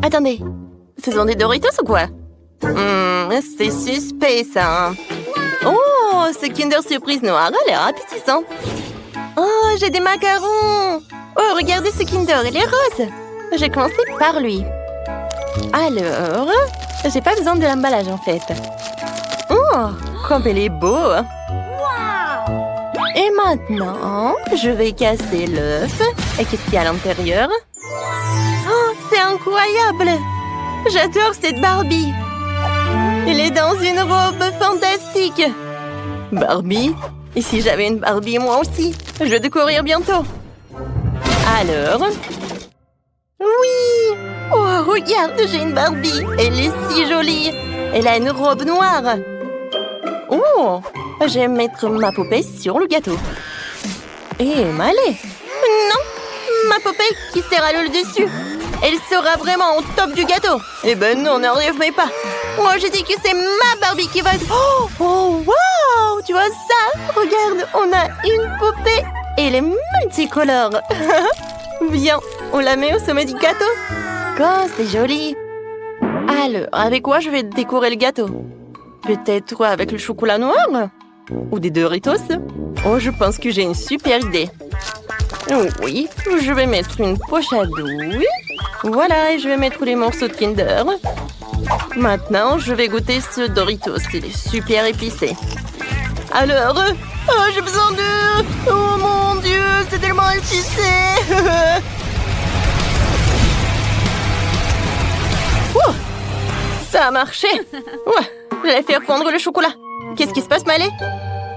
Attendez, ce sont des Doritos ou quoi? C'est suspect, ça. Oh, ce Kinder Surprise noir a l'air appétissant. Oh, j'ai des macarons. Oh, regardez ce Kinder, il est rose. J'ai commencé par lui. Alors, j'ai pas besoin de l'emballage, en fait. Oh, comme il est beau. Et maintenant, je vais casser l'œuf. Et qu'est-ce qu'il y a à l'intérieur? Oh, c'est incroyable! J'adore cette Barbie! Elle est dans une robe fantastique! Barbie? Et si j'avais une Barbie, moi aussi? Je vais découvrir bientôt. Alors? Oui! Oh, regarde, j'ai une Barbie! Elle est si jolie! Elle a une robe noire! Oh! Je vais mettre ma poupée sur le gâteau. Et m'aller. Non! Ma poupée qui sert à l'eau dessus. Elle sera vraiment au top du gâteau. Eh ben non, n'arrive mais pas. Moi, j'ai dit que c'est ma Barbie qui va... Oh, oh, wow! Tu vois ça? Regarde, on a une poupée. Et elle est multicolore. Viens, on la met au sommet du gâteau. Oh, c'est joli. Alors, avec quoi je vais décorer le gâteau? Peut-être avec le chocolat noir? Ou des Doritos? Oh, je pense que j'ai une super idée. Oui, je vais mettre une poche à douille. Voilà, et je vais mettre les morceaux de Kinder. Maintenant, je vais goûter ce Doritos. Il est super épicé. Alors, oh, j'ai besoin de... Oh mon Dieu, c'est tellement épicé. Oh, ça a marché. Ouais, je vais faire fondre le chocolat. Qu'est-ce qui se passe, Malé?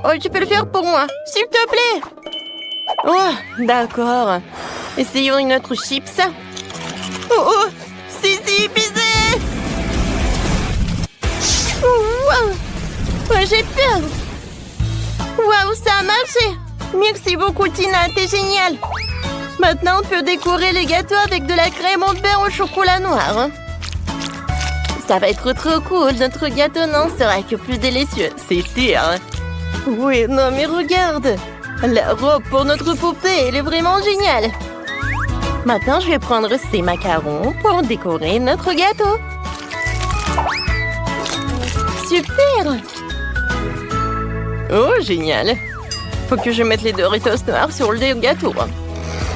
Oh, tu peux le faire pour moi, s'il te plaît. Oh, d'accord. Essayons une autre chips. Oh, oh, c'est si épicé. Wow. Oh, j'ai peur. Waouh, ça a marché. Merci beaucoup, Tina, t'es géniale. Maintenant, on peut décorer les gâteaux avec de la crème au beurre au chocolat noir. Ça va être trop cool. Notre gâteau n'en sera que plus délicieux, c'est sûr. Oui, non, mais regarde. La robe pour notre poupée, elle est vraiment géniale. Maintenant, je vais prendre ces macarons pour décorer notre gâteau. Super! Oh, génial! Faut que je mette les Doritos noirs sur le gâteau.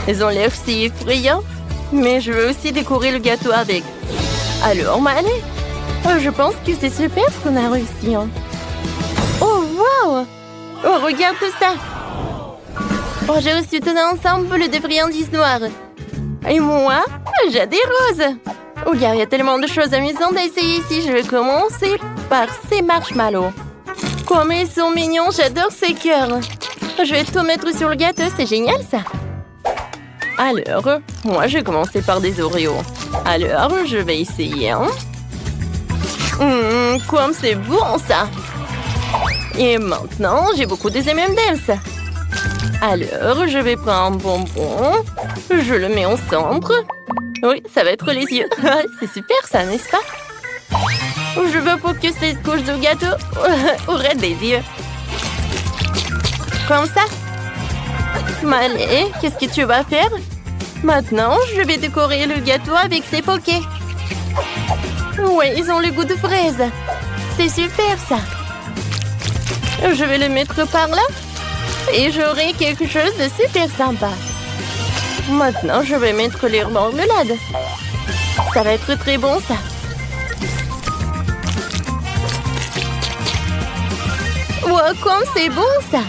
Ils ont l'air si effrayants, mais je veux aussi décorer le gâteau avec. Alors, Malé, je pense que c'est super ce qu'on a réussi. Oh, wow! Oh, regarde tout ça! Oh, j'ai reçu tout un ensemble de friandises noires. Et moi, j'ai des roses. Oh, il y a tellement de choses amusantes à essayer ici. Je vais commencer par ces marshmallows. Comme ils sont mignons, j'adore ces cœurs. Je vais tout mettre sur le gâteau, c'est génial ça. Alors, moi, je vais commencer par des Oreos. Alors, je vais essayer. Comme c'est bon ça. Et maintenant, j'ai beaucoup de M&M's. Alors, je vais prendre un bonbon. Je le mets au centre. Oui, ça va être les yeux. C'est super ça, n'est-ce pas? Je veux pas que cette couche de gâteau aurait des yeux. Comme ça. Malé, qu'est-ce que tu vas faire? Maintenant, je vais décorer le gâteau avec ces pokés. Oui, ils ont le goût de fraise. C'est super ça. Je vais le mettre par là. Et j'aurai quelque chose de super sympa. Maintenant, je vais mettre les marmelades. Ça va être très bon, ça. Wow, comme c'est bon, ça.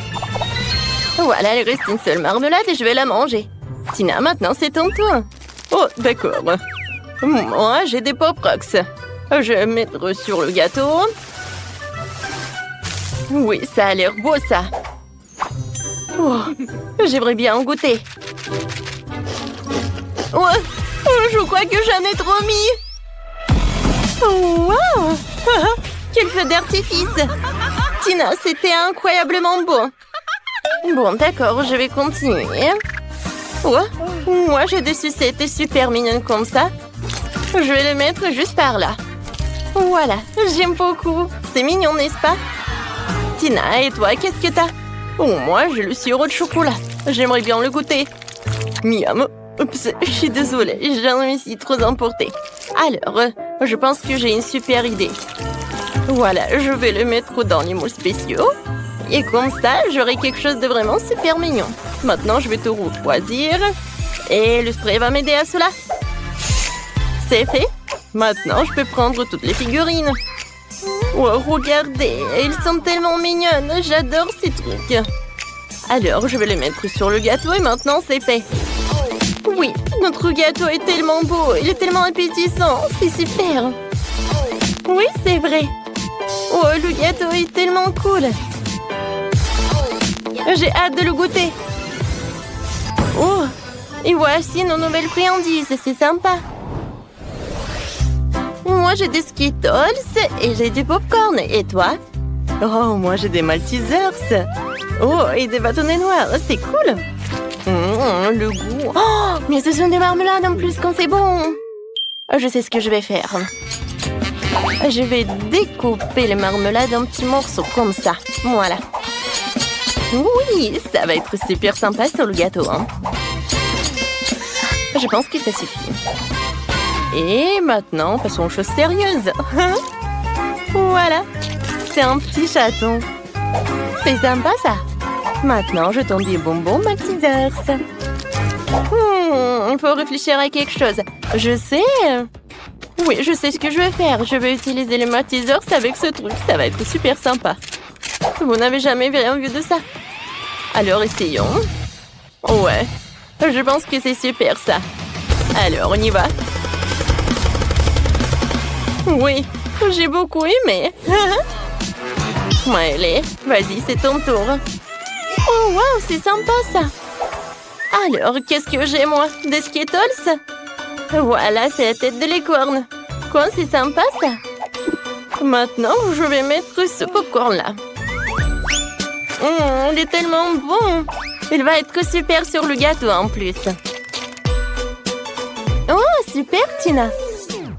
Voilà, il reste une seule marmelade et je vais la manger. Tina, maintenant, c'est ton tour. Oh, d'accord. Moi, j'ai des Pop Rocks. Je vais mettre sur le gâteau. Oui, ça a l'air beau, ça. Oh, j'aimerais bien en goûter. Ouais, je crois que j'en ai trop mis. Oh, wow. Quel feu d'artifice. Tina, c'était incroyablement beau. Bon, d'accord, je vais continuer. Oh, moi, j'ai des sucettes super mignonnes comme ça. Je vais les mettre juste par là. Voilà, j'aime beaucoup. C'est mignon, n'est-ce pas? Tina, et toi, qu'est-ce que t'as? Oh, moi, j'ai le sirop de chocolat. J'aimerais bien le goûter. Miam. Oups, je suis désolée, j'en me suis trop emportée. Alors, je pense que j'ai une super idée. Voilà, je vais le mettre dans les moules spéciaux. Et comme ça, j'aurai quelque chose de vraiment super mignon. Maintenant, je vais tout refroidir. Et le spray va m'aider à cela. C'est fait. Maintenant, je peux prendre toutes les figurines. Wow, regardez, elles sont tellement mignonnes. J'adore ces trucs. Alors, je vais les mettre sur le gâteau et maintenant, c'est fait. Oui, notre gâteau est tellement beau. Il est tellement appétissant. C'est super. Oui, c'est vrai. Oh, le gâteau est tellement cool. J'ai hâte de le goûter. Oh, et voici nos nouvelles friandises. C'est sympa. Moi, j'ai des Skittles et j'ai du popcorn. Et toi? Oh, moi, j'ai des Maltesers. Oh, et des bâtonnets noirs. C'est cool. Le goût. Oh, mais ce sont des marmelades en plus quand c'est bon. Je sais ce que je vais faire. Je vais découper les marmelades en petits morceaux comme ça. Voilà. Oui, ça va être super sympa sur le gâteau. Hein. Je pense que ça suffit. Et maintenant, passons aux choses sérieuses. Voilà, c'est un petit chaton. C'est sympa ça. Maintenant, je tends des bonbons Maltesers. Il faut réfléchir à quelque chose. Je sais. Oui, je sais ce que je vais faire. Je vais utiliser les Maltesers avec ce truc. Ça va être super sympa. Vous n'avez jamais rien vu de ça? Alors, essayons. Ouais, je pense que c'est super ça. Alors, on y va. Oui, j'ai beaucoup aimé. Allez, vas-y, c'est ton tour. Oh, wow, c'est sympa ça. Alors, qu'est-ce que j'ai, moi? Des Skittles? Voilà, c'est la tête de licorne. Quoi, c'est sympa ça? Maintenant, je vais mettre ce popcorn-là. Il est tellement bon. Il va être super sur le gâteau en plus. Oh, super, Tina.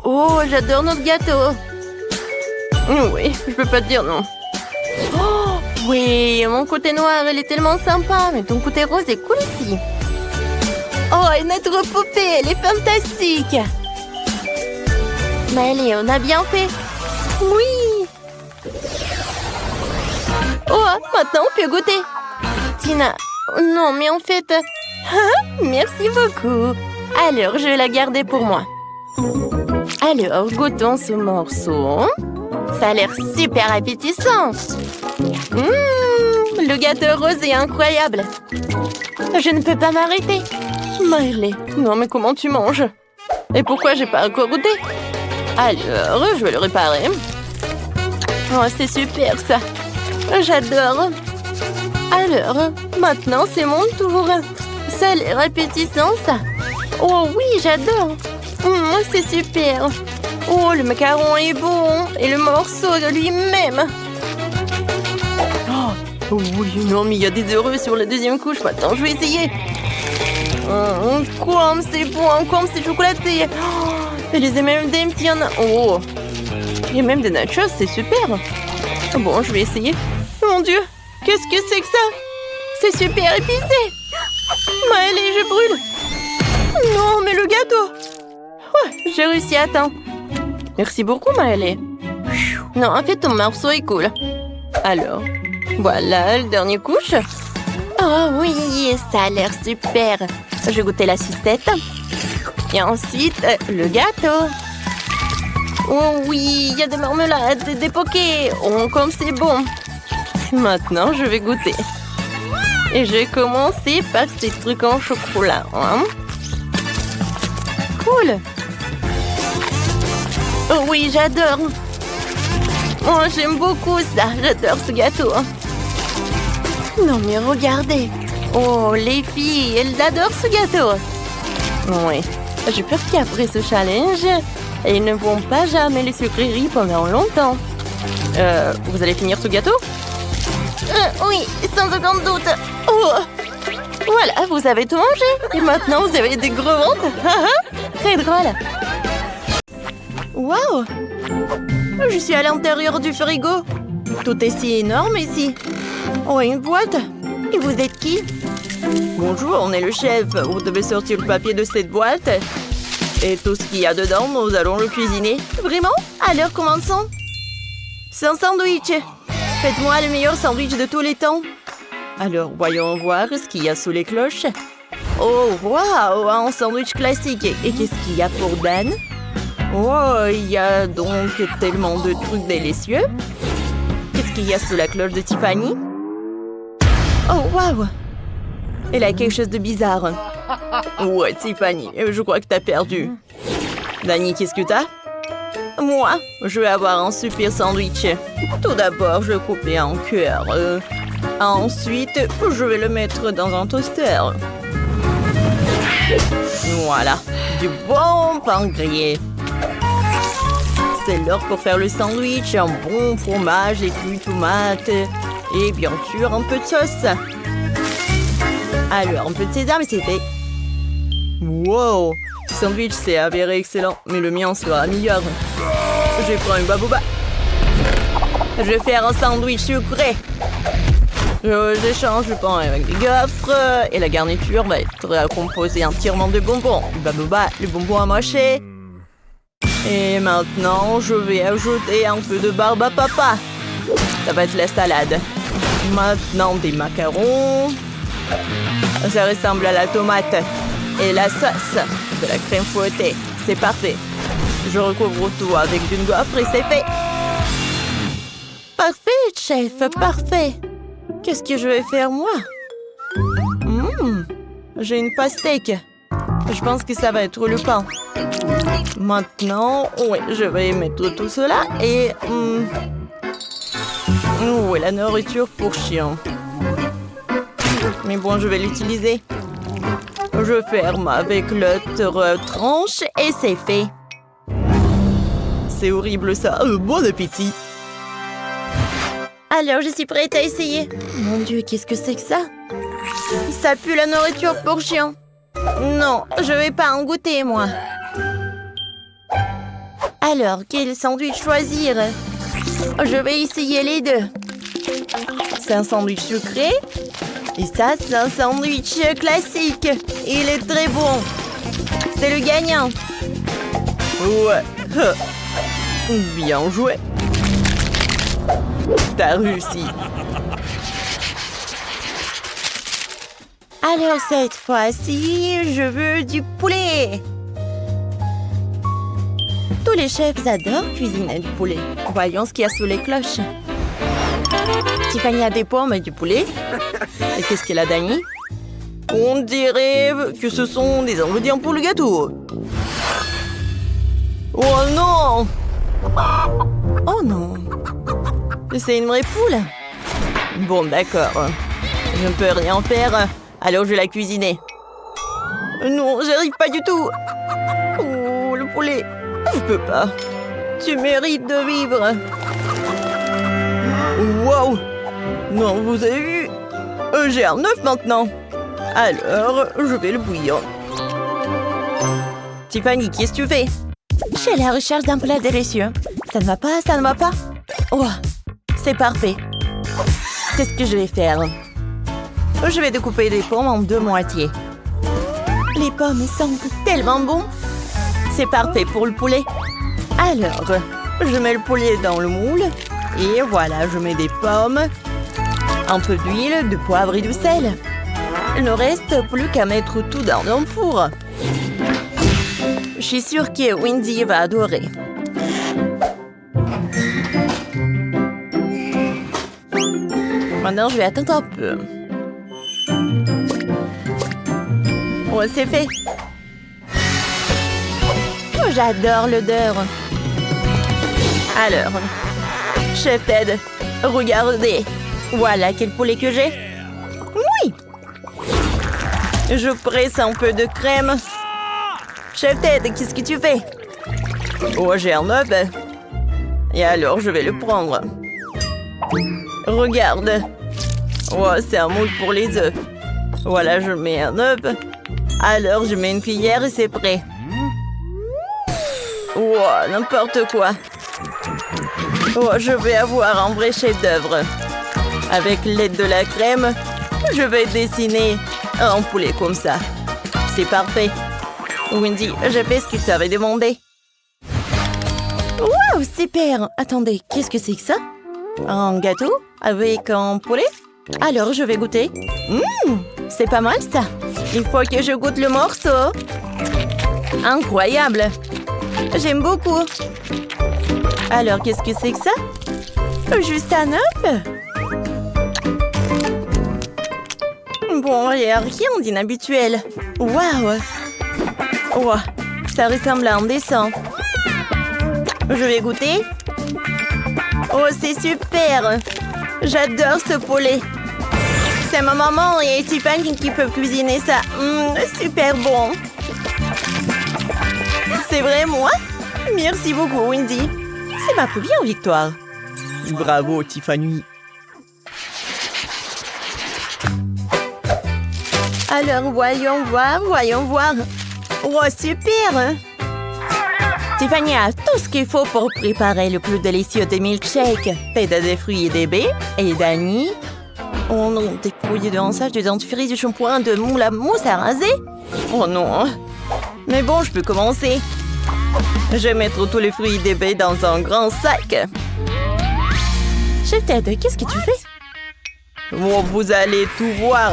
Oh, j'adore notre gâteau. Oui, je peux pas te dire non. Oh, oui, mon côté noir, il est tellement sympa. Mais ton côté rose est cool aussi. Oh, et notre poupée, elle est fantastique. Mais allez, on a bien fait. Oui. Oh, maintenant on peut goûter. Tina, non, mais en fait... Merci beaucoup. Alors, je vais la garder pour moi. Alors, goûtons ce morceau. Ça a l'air super appétissant. Le gâteau rose est incroyable. Je ne peux pas m'arrêter. Miley, non mais comment tu manges? Et pourquoi j'ai pas encore goûté? Alors, je vais le réparer. Oh, c'est super ça. J'adore. Alors, maintenant c'est mon tour. Ça a l'air appétissant ça. Oh oui, j'adore. C'est super. Oh, le macaron est bon. Et le morceau de lui-même. Oh oui, non, mais il y a des heureux sur la deuxième couche. Maintenant, je vais essayer. Comme c'est bon, comme c'est chocolaté. Et les M&M's, il y en a. Oh, il y a même des nachos, c'est super. Bon, je vais essayer. Mon Dieu, qu'est-ce que c'est que ça? C'est super épicé. Allez, je brûle. Non, mais le gâteau. Ouais, j'ai réussi à temps. Merci beaucoup, Maëlé. Non, en fait, ton morceau est cool. Alors, voilà, le dernier couche. Oh oui, ça a l'air super. Je vais goûter la sucette. Et ensuite, le gâteau. Oh oui, il y a des marmelades, des pokés. Oh, comme c'est bon. Maintenant, je vais goûter. Et je vais commencer par ces trucs en chocolat. Hein? Cool. Oh oui, j'adore. Oh, j'aime beaucoup ça. J'adore ce gâteau. Non, mais regardez. Oh, les filles, elles adorent ce gâteau. Oui. J'ai peur qu'après ce challenge, elles ne vont pas jamais les sucreries pendant longtemps. Vous allez finir ce gâteau? Oui, sans aucun doute. Oh. Voilà, vous avez tout mangé. Et maintenant, vous avez des gros ventres. Très drôle. Wow! Je suis à l'intérieur du frigo. Tout est si énorme ici. Oh, une boîte. Et vous êtes qui? Bonjour, on est le chef. Vous devez sortir le papier de cette boîte. Et tout ce qu'il y a dedans, nous allons le cuisiner. Vraiment? Alors, commençons. C'est un sandwich. Faites-moi le meilleur sandwich de tous les temps. Alors, voyons voir ce qu'il y a sous les cloches. Oh, waouh, un sandwich classique. Et qu'est-ce qu'il y a pour Dan? Oh, il y a donc tellement de trucs délicieux. Qu'est-ce qu'il y a sous la cloche de Tiffany? Oh, waouh! Elle a quelque chose de bizarre. Ouais, Tiffany, je crois que t'as perdu. Danny, qu'est-ce que t'as? Moi, je vais avoir un super sandwich. Tout d'abord, je vais couper en cœur. Ensuite, je vais le mettre dans un toaster. Voilà, du bon pain grillé. C'est l'heure pour faire le sandwich. Un bon fromage, des fruits, tomates et bien sûr un peu de sauce. Alors, un peu de sésame, c'est fait. Wow! Ce sandwich s'est avéré excellent, mais le mien sera meilleur. Je prends une baboba. Je vais faire un sandwich sucré. J'échange le pain avec des gaufres et la garniture va être composée entièrement de bonbons. Baboba, le bonbon à mâcher. Et maintenant, je vais ajouter un peu de barbe à papa. Ça va être la salade. Maintenant, des macarons. Ça ressemble à la tomate. Et la sauce, de la crème fouettée. C'est parfait. Je recouvre tout avec une gaufre et c'est fait. Parfait, chef, parfait. Qu'est-ce que je vais faire, moi? J'ai une pastèque. Je pense que ça va être le pain. Maintenant, oui, je vais mettre tout cela et... Oui, la nourriture pour chien. Mais bon, je vais l'utiliser. Je ferme avec l'autre tranche et c'est fait. C'est horrible ça. Bon appétit. Alors, je suis prête à essayer. Mon Dieu, qu'est-ce que c'est que ça? Ça pue la nourriture pour chien. Non, je vais pas en goûter, moi. Alors, quel sandwich choisir? Je vais essayer les deux. C'est un sandwich sucré. Et ça, c'est un sandwich classique. Il est très bon. C'est le gagnant. Ouais. Bien joué. T'as réussi. Alors cette fois-ci, je veux du poulet. Tous les chefs adorent cuisiner du poulet. Voyons ce qu'il y a sous les cloches. Tiffany a des pommes et du poulet. Et qu'est-ce qu'elle a, Danny? On dirait que ce sont des ingrédients pour le gâteau. Oh non! Oh non! C'est une vraie poule? Bon, d'accord. Je ne peux rien faire, alors je vais la cuisiner. Non, j'arrive pas du tout. Oh, le poulet. Je peux pas. Tu mérites de vivre. Wow! Non, vous avez vu? J'ai un œuf maintenant. Alors, je vais le bouillir. Tiffany, qu'est-ce que tu fais? Je suis à la recherche d'un plat délicieux. Ça ne va pas, ça ne va pas. Oh, c'est parfait. C'est ce que je vais faire. Je vais découper les pommes en deux moitiés. Les pommes sentent tellement bon. C'est parfait pour le poulet. Alors, je mets le poulet dans le moule. Et voilà, je mets des pommes, un peu d'huile, de poivre et du sel. Il ne reste plus qu'à mettre tout dans un four. Je suis sûre que Wendy va adorer. Maintenant, je vais attendre un peu. Oh, c'est fait. Oh, j'adore l'odeur. Alors, Chef Ted, regardez. Voilà quel poulet que j'ai. Oui. Je presse un peu de crème. Chef Ted, qu'est-ce que tu fais? Oh, j'ai un œuf. Et alors, je vais le prendre. Regarde. Oh, c'est un moule pour les œufs. Voilà, je mets un œuf. Alors, je mets une cuillère et c'est prêt. Oh, n'importe quoi. Oh, je vais avoir un vrai chef-d'œuvre. Avec l'aide de la crème, je vais dessiner Un poulet comme ça. C'est parfait. Wendy, j'ai fait ce que tu avais demandé. Wow, super! Attendez, qu'est-ce que c'est que ça? Un gâteau avec un poulet? Alors, je vais goûter. C'est pas mal, ça. Il faut que je goûte le morceau. Incroyable! J'aime beaucoup. Alors, qu'est-ce que c'est que ça? Juste un œuf? Bon, il n'y a rien d'inhabituel. Waouh! Wow, ça ressemble à un dessin. Je vais goûter. Oh, c'est super! J'adore ce poulet. C'est ma maman et Tiffany qui peuvent cuisiner ça. Super bon. C'est vrai, moi? Merci beaucoup, Wendy. C'est ma première victoire. Bravo, Tiffany. Alors, voyons voir. Oh, super! Tiffany a tout ce qu'il faut pour préparer le plus délicieux des milkshakes. Fait de fruits et des baies. Et Dani... Oh non, des pouilles de hanchage, de dentifrice, du shampoing, de la mousse à raser. Oh non. Mais bon, je peux commencer. Je vais mettre tous les fruits et des baies dans un grand sac. Chef Ted, qu'est-ce que tu fais? Bon, vous allez tout voir.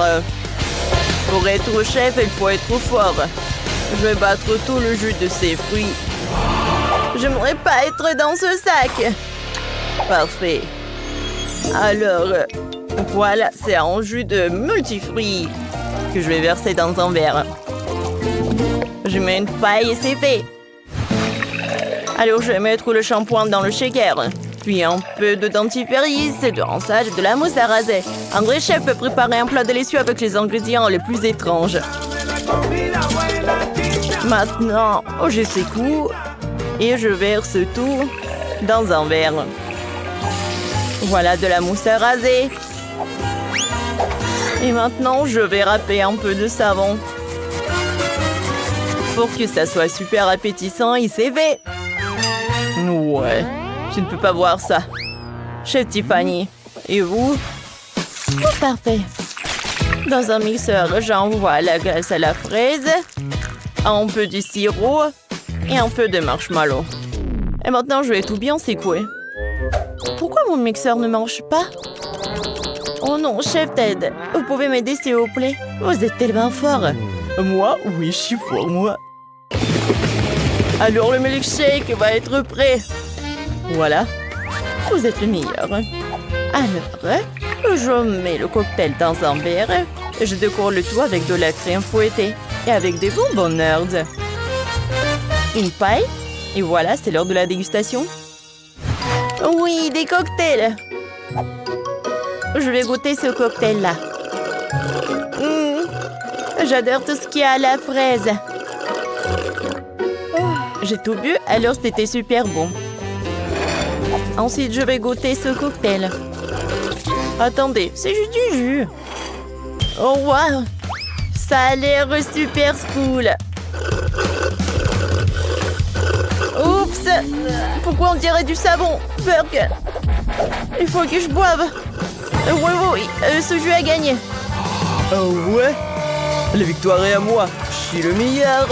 Pour être chef, il faut être fort. Je vais battre tout le jus de ces fruits. J'aimerais pas être dans ce sac. Parfait. Alors, voilà, c'est un jus de multifruits que je vais verser dans un verre. Je mets une paille et c'est fait. Alors, je vais mettre le shampoing dans le shaker. Puis un peu de dentifrice, de rinçage et de la mousse à raser. Un vrai chef peut préparer un plat délicieux avec les ingrédients les plus étranges. Maintenant, je secoue et je verse tout dans un verre. Voilà de la mousse à raser. Et maintenant, je vais râper un peu de savon. Pour que ça soit super appétissant et c'est fait. Ouais, je ne peux pas voir ça. Chef Tiffany, et vous? Oh, parfait. Dans un mixeur, j'envoie la glace à la fraise, un peu de sirop et un peu de marshmallow. Et maintenant, je vais tout bien secouer. Pourquoi mon mixeur ne marche pas? Oh non, Chef Ted, vous pouvez m'aider s'il vous plaît? Vous êtes tellement fort. Moi? Oui, je suis fort, moi. Alors le milkshake va être prêt. Voilà, vous êtes le meilleur. Alors, je mets le cocktail dans un verre. Je décore le tout avec de la crème fouettée et avec des bonbons nerds. Une paille. Et voilà, c'est l'heure de la dégustation. Oui, des cocktails. Je vais goûter ce cocktail-là. J'adore tout ce qu'il y a à la fraise. J'ai tout bu, alors c'était super bon. Ensuite, je vais goûter ce cocktail. Attendez, c'est juste du jus. Oh, wow! Ça a l'air super cool. Oups! Pourquoi on dirait du savon? Burk! Il faut que je boive. Oui, ce jus a gagné. Oh ouais? La victoire est à moi. Je suis le meilleur.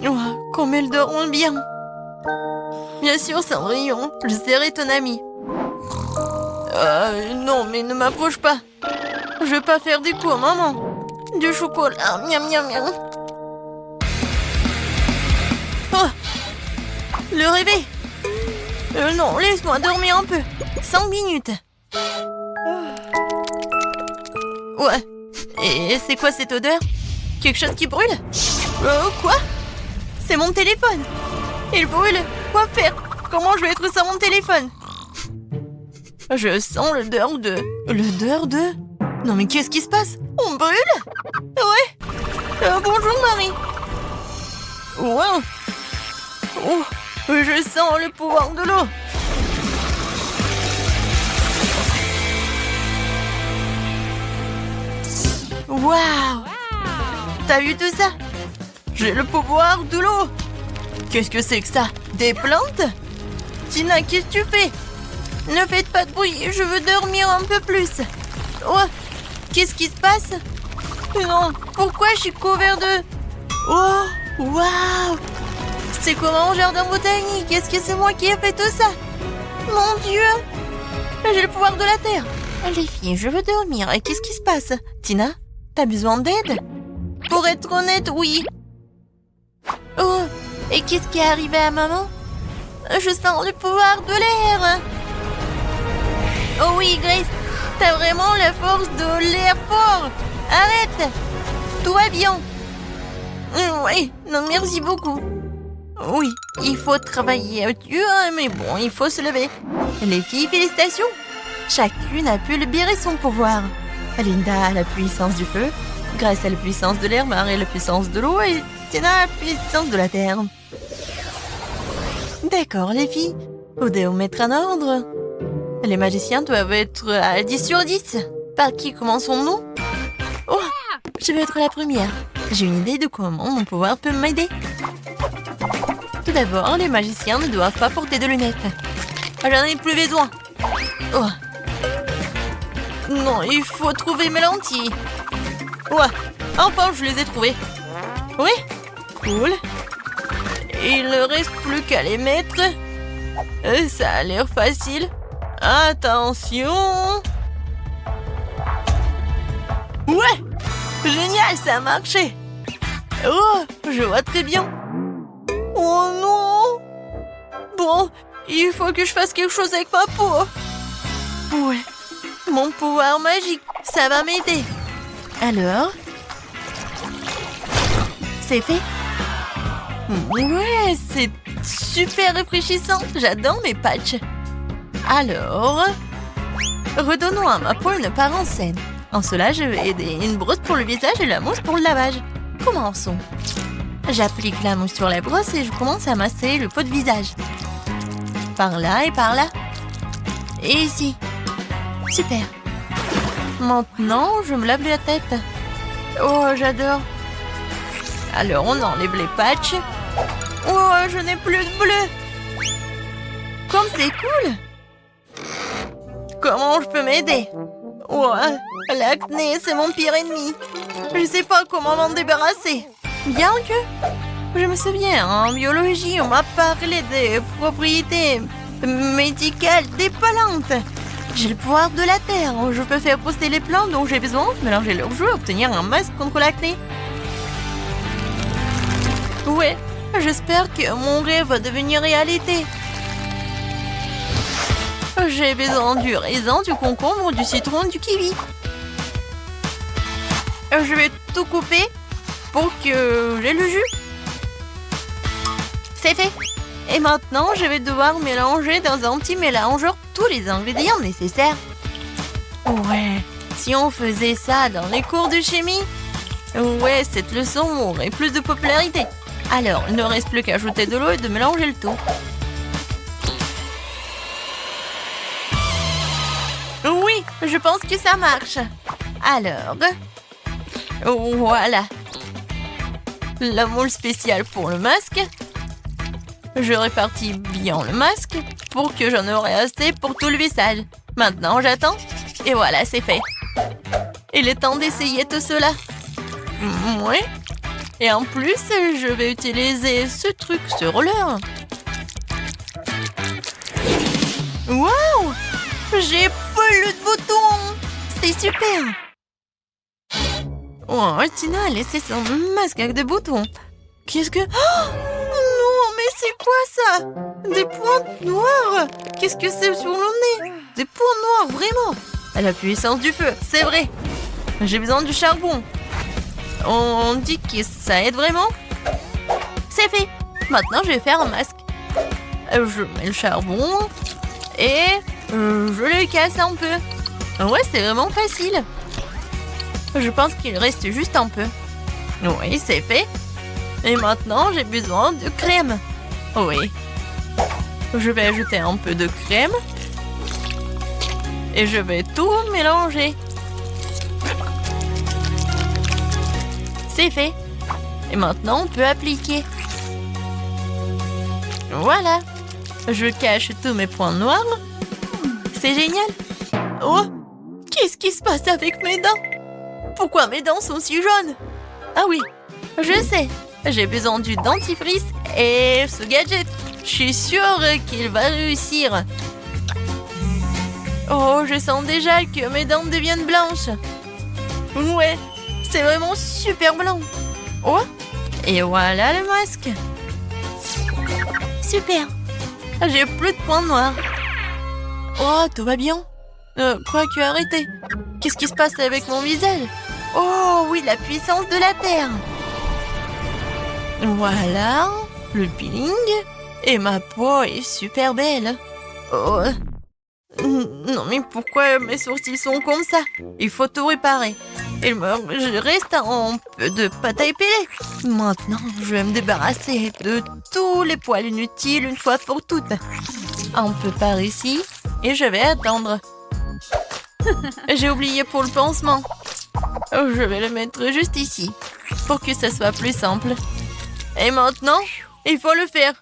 Oh, comme elles dorment bien. Bien sûr, Cendrillon, je serai ton ami. Non, mais ne m'approche pas. Je veux pas faire des coups, maman. Du chocolat, miam miam miam. Oh, le réveil. Non, laisse-moi dormir un peu. 5 minutes. Ouais. Et c'est quoi cette odeur? Quelque chose qui brûle? Quoi? C'est mon téléphone. Il brûle. Quoi faire? Comment je vais être sans mon téléphone? Je sens l'odeur de... L'odeur de... Non mais qu'est-ce qui se passe? On brûle? Ouais. Bonjour Marie. Wow. Oh, je sens le pouvoir de l'eau. Waouh! T'as vu tout ça? J'ai le pouvoir de l'eau. Qu'est-ce que c'est que ça? Des plantes? Tina, qu'est-ce que tu fais? Ne faites pas de bruit, je veux dormir un peu plus. Oh, qu'est-ce qui se passe? Non, pourquoi je suis couvert de... Oh, waouh! C'est comme un jardin botanique. Est-ce que c'est moi qui ai fait tout ça? Mon Dieu! J'ai le pouvoir de la terre. Les filles, je veux dormir. Et qu'est-ce qui se passe? Tina, t'as besoin d'aide? Pour être honnête, oui. Oh, et qu'est-ce qui est arrivé à maman? Je sens le pouvoir de l'air. Oh oui, Grace, t'as vraiment la force de l'air fort. Arrête! Tout va bien. Oui, non, merci beaucoup. Oui, il faut travailler dur, mais bon, il faut se lever. Les filles, félicitations. Chacune a pu libérer son pouvoir. Linda a la puissance du feu, Grace a la puissance de l'air, Marie a la puissance de l'eau et Tina a la puissance de la terre. D'accord, les filles. Vous devez vous mettre en ordre. Les magiciens doivent être à 10 sur 10. Par qui commençons-nous? Oh, je vais être la première. J'ai une idée de comment mon pouvoir peut m'aider. Tout d'abord, les magiciens ne doivent pas porter de lunettes. J'en ai plus besoin. Oh. Non, il faut trouver mes lentilles. Ouais, enfin je les ai trouvées. Oui, cool. Il ne reste plus qu'à les mettre. Ça a l'air facile. Attention. Ouais, génial, ça a marché. Oh, je vois très bien. Oh non. Bon, il faut que je fasse quelque chose avec ma peau. Ouais, mon pouvoir magique, ça va m'aider. Alors, c'est fait. Ouais, c'est super rafraîchissant. J'adore mes patchs. Alors, redonnons à ma peau une apparence saine. En cela, je vais aider une brosse pour le visage et la mousse pour le lavage. Commençons. J'applique la mousse sur la brosse et je commence à masser le pot de visage. Par là et par là. Et ici. Super. Maintenant, je me lave la tête. Oh, j'adore. Alors, on enlève les patchs. Oh, je n'ai plus de bleu. Comme c'est cool. Comment je peux m'aider? Oh, l'acné, c'est mon pire ennemi. Je ne sais pas comment m'en débarrasser. Bien que, je me souviens, en biologie, on m'a parlé des propriétés médicales des plantes. J'ai le pouvoir de la terre. Je peux faire pousser les plantes dont j'ai besoin, mélanger leurs jus et obtenir un masque contre l'acné. Ouais, j'espère que mon rêve va devenir réalité. J'ai besoin du raisin, du concombre, du citron, du kiwi. Je vais tout couper pour que j'ai le jus. C'est fait. Et maintenant, je vais devoir mélanger dans un petit mélangeur tous les ingrédients nécessaires. Ouais, si on faisait ça dans les cours de chimie, ouais, cette leçon aurait plus de popularité. Alors, il ne reste plus qu'à ajouter de l'eau et de mélanger le tout. Oui, je pense que ça marche. Alors, voilà. La moule spéciale pour le masque. Je répartis bien le masque pour que j'en aurai assez pour tout le visage. Maintenant, j'attends. Et voilà, c'est fait. Il est temps d'essayer tout cela. Oui. Et en plus, je vais utiliser ce truc, ce roller. Waouh! J'ai plus de boutons! C'est super! Oh, Tina a laissé son masque avec des boutons. Qu'est-ce que... Oh non, mais c'est quoi ça? Des pointes noires? Qu'est-ce que c'est sur le nez? Des points noirs, vraiment? À la puissance du feu, c'est vrai. J'ai besoin du charbon. On dit que ça aide vraiment? C'est fait. Maintenant, je vais faire un masque. Je mets le charbon et je le casse un peu. Ouais, c'est vraiment facile. Je pense qu'il reste juste un peu. Oui, c'est fait. Et maintenant, j'ai besoin de crème. Oui. Je vais ajouter un peu de crème. Et je vais tout mélanger. C'est fait. Et maintenant, on peut appliquer. Voilà. Je cache tous mes points noirs. C'est génial. Oh, qui Qu'est-ce qui se passe avec mes dents? Pourquoi mes dents sont si jaunes? Ah oui, je sais. J'ai besoin du dentifrice et ce gadget. Je suis sûre qu'il va réussir. Oh, je sens déjà que mes dents deviennent blanches. Ouais, c'est vraiment super blanc. Oh, et voilà le masque. Super. J'ai plus de points noirs. Oh, tout va bien. Quoique, arrêtez. Qu'est-ce qui se passe avec mon visage? Oh oui, la puissance de la Terre. Voilà, le peeling. Et ma peau est super belle. Oh. Non, mais pourquoi mes sourcils sont comme ça? Il faut tout réparer. Je reste un peu de pâte à épiler. Maintenant, je vais me débarrasser de tous les poils inutiles une fois pour toutes. Un peu par ici. Et je vais attendre. J'ai oublié pour le pansement. Je vais le mettre juste ici. Pour que ça soit plus simple. Et maintenant, il faut le faire.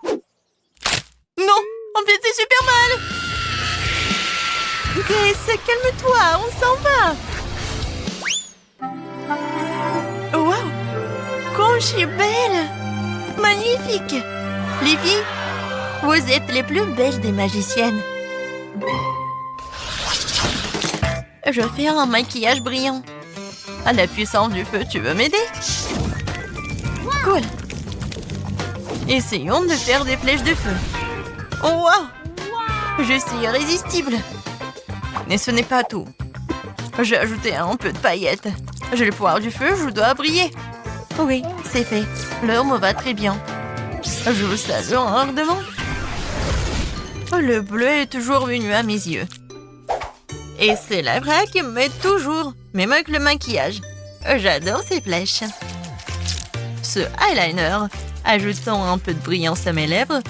Non, en fait, c'est super mal. Grace, calme-toi, on s'en va. Wow, comme je suis belle. Magnifique. Les filles, vous êtes les plus belles des magiciennes. Je vais faire un maquillage brillant. À la puissance du feu, tu veux m'aider? Cool. Essayons de faire des flèches de feu. Oh wow! Je suis irrésistible. Mais ce n'est pas tout. J'ai ajouté un peu de paillettes. J'ai le pouvoir du feu, je dois briller. Oui, c'est fait. L'heure me va très bien. Je vous salue ardemment. Le bleu est toujours venu à mes yeux. Et c'est la vraie qui me met toujours, même avec le maquillage. J'adore ces flèches. Ce eyeliner, ajoutant un peu de brillance à mes lèvres.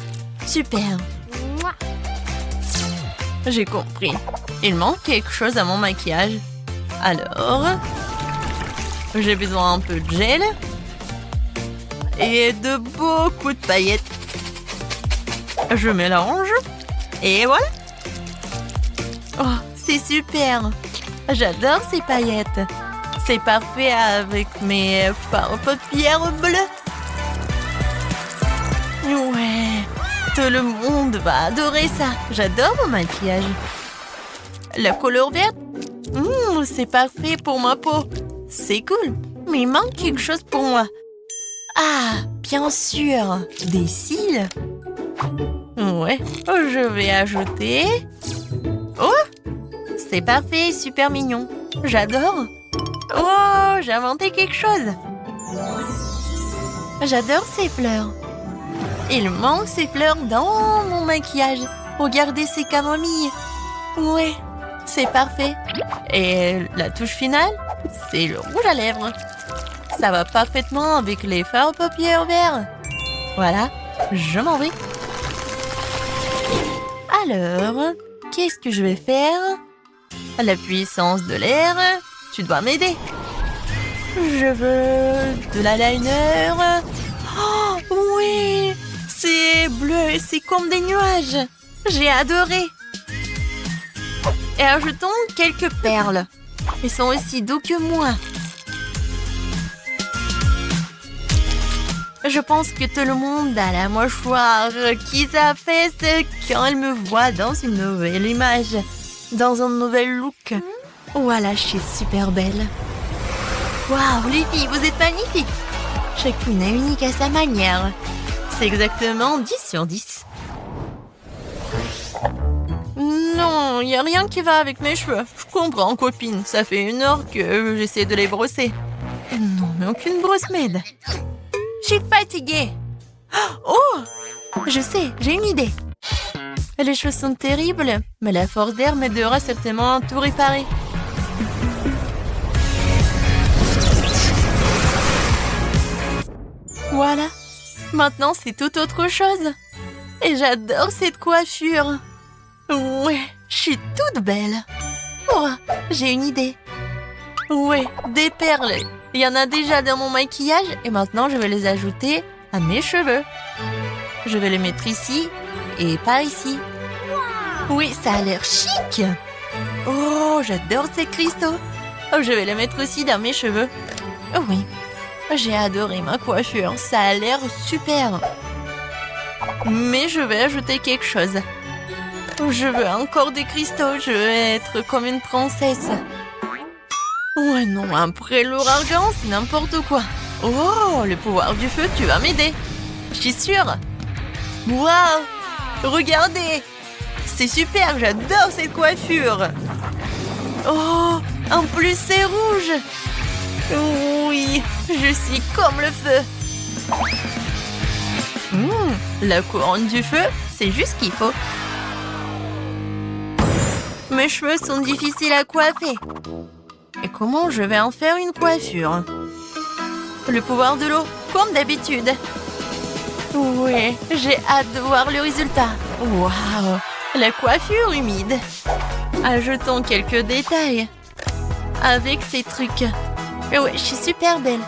Super. J'ai compris. Il manque quelque chose à mon maquillage. Alors, j'ai besoin un peu de gel et de beaucoup de paillettes. Je mélange et voilà. Oh, c'est super. J'adore ces paillettes. C'est parfait avec mes paupières bleues. Ouais, tout le monde va adorer ça. J'adore mon maquillage. La couleur verte, c'est parfait pour ma peau. C'est cool, mais il manque quelque chose pour moi. Ah, bien sûr, des cils. Ouais, je vais ajouter... Oh, c'est parfait, super mignon. J'adore. Oh, j'ai inventé quelque chose. J'adore ces fleurs. Il manque ces fleurs dans mon maquillage. Regardez ces camomilles. Ouais, c'est parfait. Et la touche finale, c'est le rouge à lèvres. Ça va parfaitement avec les fards paupières verts. Voilà, je m'en vais. Alors, qu'est-ce que je vais faire? La puissance de l'air, tu dois m'aider. Je veux de l'eyeliner. Oh, oui, c'est bleu et c'est comme des nuages. J'ai adoré. Et ajoutons quelques perles. Ils sont aussi doux que moi. Je pense que tout le monde a la mâchoire qui s'affaisse quand elle me voit dans une nouvelle image, dans un nouvel look. Voilà, je suis super belle. Waouh, les filles, vous êtes magnifiques. Chacune est unique à sa manière. C'est exactement 10 sur 10. Non, il n'y a rien qui va avec mes cheveux. Je comprends, copine. Ça fait 1 heure que j'essaie de les brosser. Non, mais aucune brosse m'aide. Je suis fatiguée. Oh, je sais, j'ai une idée. Les cheveux sont terribles, mais la force d'air m'aidera certainement à tout réparer. Voilà. Maintenant, c'est tout autre chose. Et j'adore cette coiffure. Ouais, je suis toute belle. Oh, j'ai une idée. Ouais, des perles. Il y en a déjà dans mon maquillage et maintenant je vais les ajouter à mes cheveux. Je vais les mettre ici et par ici. Oui, ça a l'air chic. Oh, j'adore ces cristaux. Oh, je vais les mettre aussi dans mes cheveux. Oh oui, j'ai adoré ma coiffure. Ça a l'air super. Mais je vais ajouter quelque chose. Je veux encore des cristaux. Je veux être comme une princesse. Ouais, non, après l'ouragan, c'est n'importe quoi. Oh, le pouvoir du feu, tu vas m'aider. Je suis sûre. Waouh, regardez. C'est super, j'adore cette coiffure. Oh, en plus c'est rouge. Oui, je suis comme le feu. La couronne du feu, c'est juste ce qu'il faut. Mes cheveux sont difficiles à coiffer. Et comment je vais en faire une coiffure? Le pouvoir de l'eau, comme d'habitude. Oui, j'ai hâte de voir le résultat. Waouh, la coiffure humide. Ajoutons quelques détails. Avec ces trucs. Oui, je suis super belle.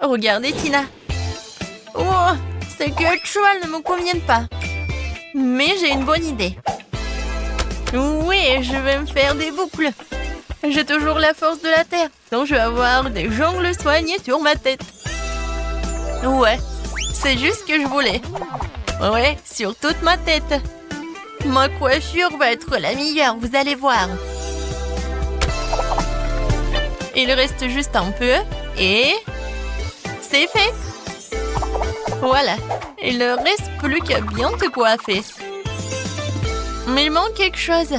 Regardez Tina. Oh, ces queues de cheval ne me conviennent pas. Mais j'ai une bonne idée. Oui, je vais me faire des boucles. J'ai toujours la force de la terre. Donc je vais avoir des jongles soignés sur ma tête. Ouais, c'est juste ce que je voulais. Ouais, sur toute ma tête. Ma coiffure va être la meilleure, vous allez voir. Il reste juste un peu et c'est fait. Voilà, il ne reste plus qu'à bien te coiffer. Mais il manque quelque chose.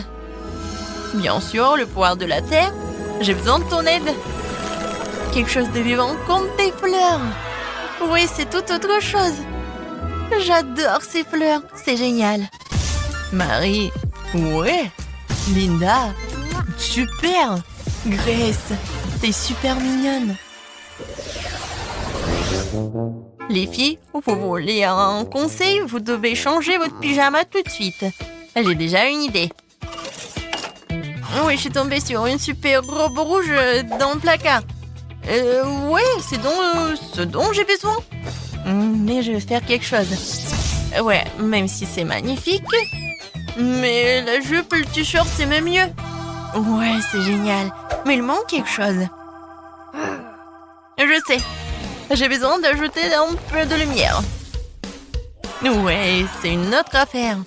Bien sûr, le pouvoir de la terre. J'ai besoin de ton aide. Quelque chose de vivant comme des fleurs. Oui, c'est tout autre chose. J'adore ces fleurs, c'est génial. Marie, ouais. Linda, super. Grace, t'es super mignonne. Les filles, vous voulez un conseil? Vous devez changer votre pyjama tout de suite. J'ai déjà une idée. Oui, je suis tombée sur une super robe rouge dans le placard. Ouais, c'est ce dont j'ai besoin. Mais je vais faire quelque chose. Ouais, même si c'est magnifique. Mais la jupe, le t-shirt, c'est même mieux. Ouais, c'est génial. Mais il manque quelque chose. Je sais. J'ai besoin d'ajouter un peu de lumière. Ouais, c'est une autre affaire.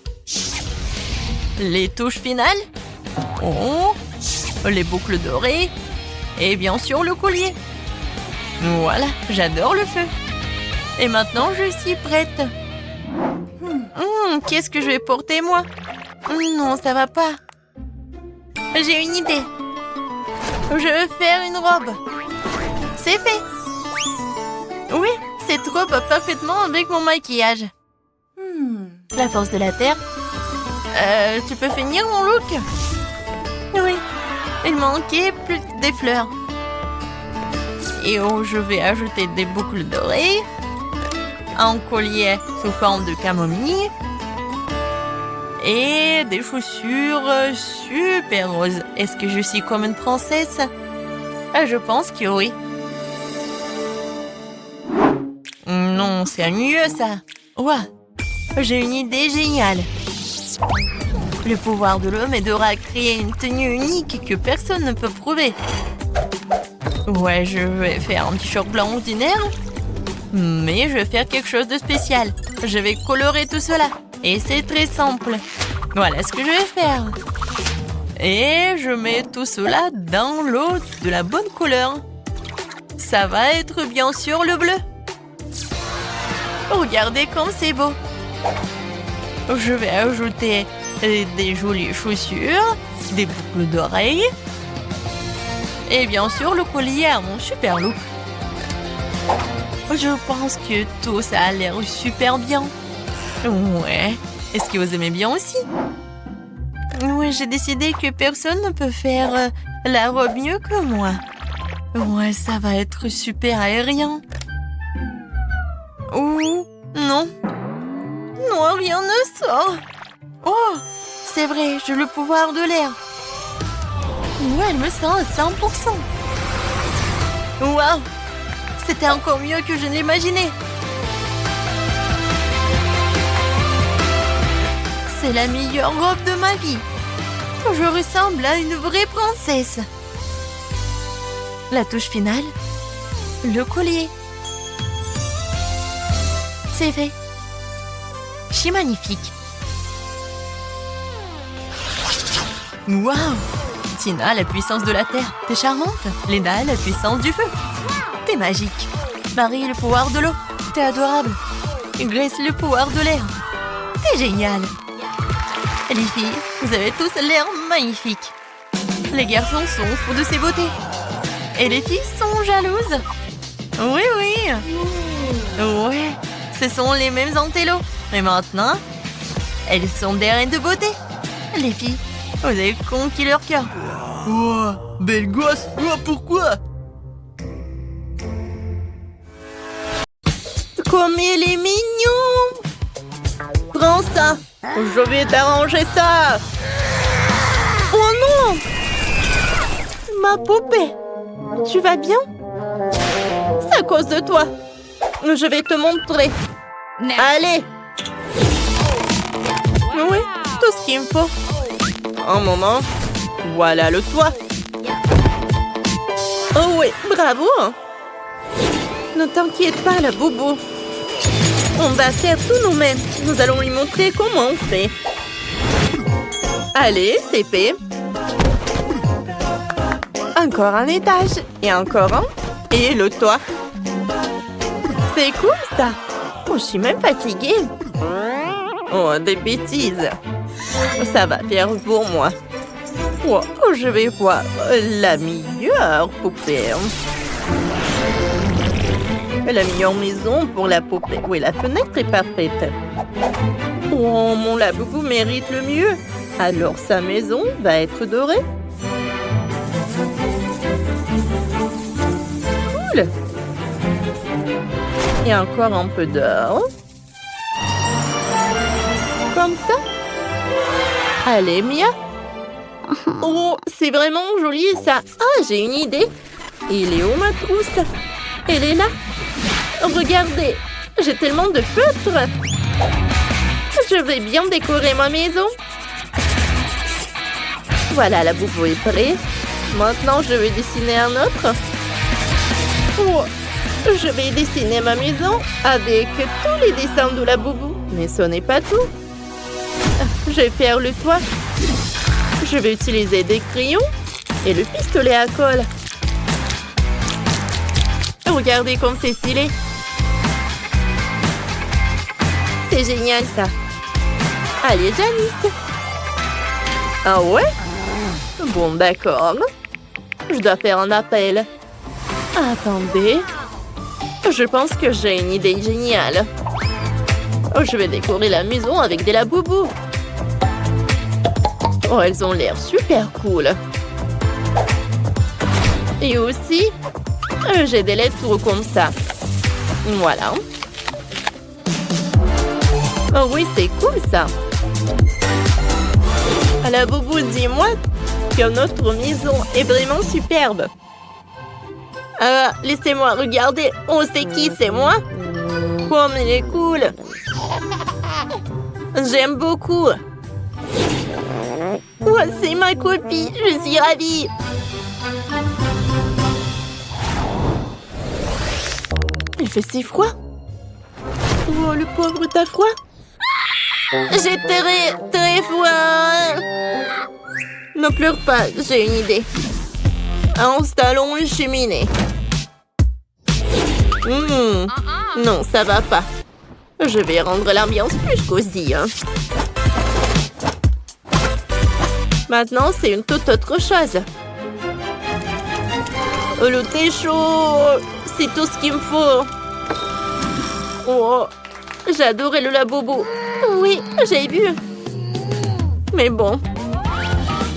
Les touches finales. Oh, les boucles dorées. Et bien sûr, le collier. Voilà, j'adore le feu. Et maintenant, je suis prête. Qu'est-ce que je vais porter, moi? Non, ça va pas. J'ai une idée. Je vais faire une robe. C'est fait. Oui, cette robe va parfaitement avec mon maquillage. La force de la terre. Tu peux finir mon look? Oui, il manquait plus que des fleurs. Et oh, je vais ajouter des boucles d'oreilles. Un collier sous forme de camomille. Et des chaussures super roses. Est-ce que je suis comme une princesse? Je pense que oui. Non, c'est mieux ça. Ouah, j'ai une idée géniale. Le pouvoir de l'eau m'aidera à créer une tenue unique que personne ne peut prouver. Ouais, je vais faire un t-shirt blanc ordinaire. Mais je vais faire quelque chose de spécial. Je vais colorer tout cela. Et c'est très simple. Voilà ce que je vais faire. Et je mets tout cela dans l'eau de la bonne couleur. Ça va être bien sûr le bleu. Regardez comme c'est beau. Je vais ajouter des jolies chaussures, des boucles d'oreilles. Et bien sûr le collier à mon super look. Je pense que tout ça a l'air super bien. Ouais. Est-ce que vous aimez bien aussi? Oui, j'ai décidé que personne ne peut faire la robe mieux que moi. Ouais, ça va être super aérien. Ouh, non. Non, rien ne sort. Oh, c'est vrai, j'ai le pouvoir de l'air. Ouais, elle me sent à 100%. Waouh, c'était encore mieux que je ne l'imaginais. C'est la meilleure robe de ma vie. Je ressemble à une vraie princesse. La touche finale, le collier. C'est fait. C'est magnifique. Waouh! Tina, la puissance de la terre. T'es charmante. Lena, la puissance du feu. T'es magique. Marie, le pouvoir de l'eau. T'es adorable. Grace, le pouvoir de l'air. T'es génial. Les filles, vous avez tous l'air magnifiques. Les garçons sont fous de ces beautés. Et les filles sont jalouses. Oui, oui. Ouais, ce sont les mêmes antélos. Et maintenant, elles sont des reines de beauté. Les filles, vous avez conquis leur cœur. Oh, belle gosse. Oh, pourquoi? Comme il est mignon! Prends ça! Je vais t'arranger ça! Oh non! Ma poupée! Tu vas bien? C'est à cause de toi! Je vais te montrer! Allez! Oui, tout ce qu'il me faut! Un moment! Voilà le toit! Oh oui, bravo! Ne t'inquiète pas, la boubou! On va faire tout nous-mêmes. Nous allons lui montrer comment on fait. Allez, c'est fait. Encore un étage. Et encore un. Et le toit. C'est cool, ça. Oh, je suis même fatiguée. Oh, des bêtises. Ça va faire pour moi. Oh, je vais voir la meilleure poupée. La meilleure maison pour la poupée. Oui, la fenêtre est parfaite. Oh, mon laboubou mérite le mieux. Alors sa maison va être dorée. Cool. Et encore un peu d'or. Comme ça. Allez, Mia. Oh, c'est vraiment joli ça. Ah, j'ai une idée. Il est où ma trousse? Elle est là. Regardez, j'ai tellement de feutres. Je vais bien décorer ma maison. Voilà, la boubou est prête. Maintenant, je vais dessiner un autre. Oh, je vais dessiner ma maison avec tous les dessins de la boubou. Mais ce n'est pas tout. Je vais faire le toit. Je vais utiliser des crayons et le pistolet à colle. Regardez comme c'est stylé. C'est génial, ça. Allez, Janice. Ah ouais? Bon, d'accord. Je dois faire un appel. Attendez. Je pense que j'ai une idée géniale. Je vais décorer la maison avec des laboubous. Oh, elles ont l'air super cool. Et aussi, j'ai des lettres comme ça. Voilà. Oh oui, c'est cool ça. La boubou, dis-moi que notre maison est vraiment superbe. Laissez-moi regarder. On sait qui c'est moi. Comme il est cool. J'aime beaucoup. Oh, c'est ma copine. Je suis ravie. Il fait si froid. Oh, le pauvre, t'as froid? J'ai très froid. Ne pleure pas, j'ai une idée. Installons une cheminée. Non, ça va pas. Je vais rendre l'ambiance plus cosy. Maintenant, c'est une toute autre chose. Le thé chaud, c'est tout ce qu'il me faut. Oh, j'adorais le laboubou. Oui, j'ai bu. Mais bon,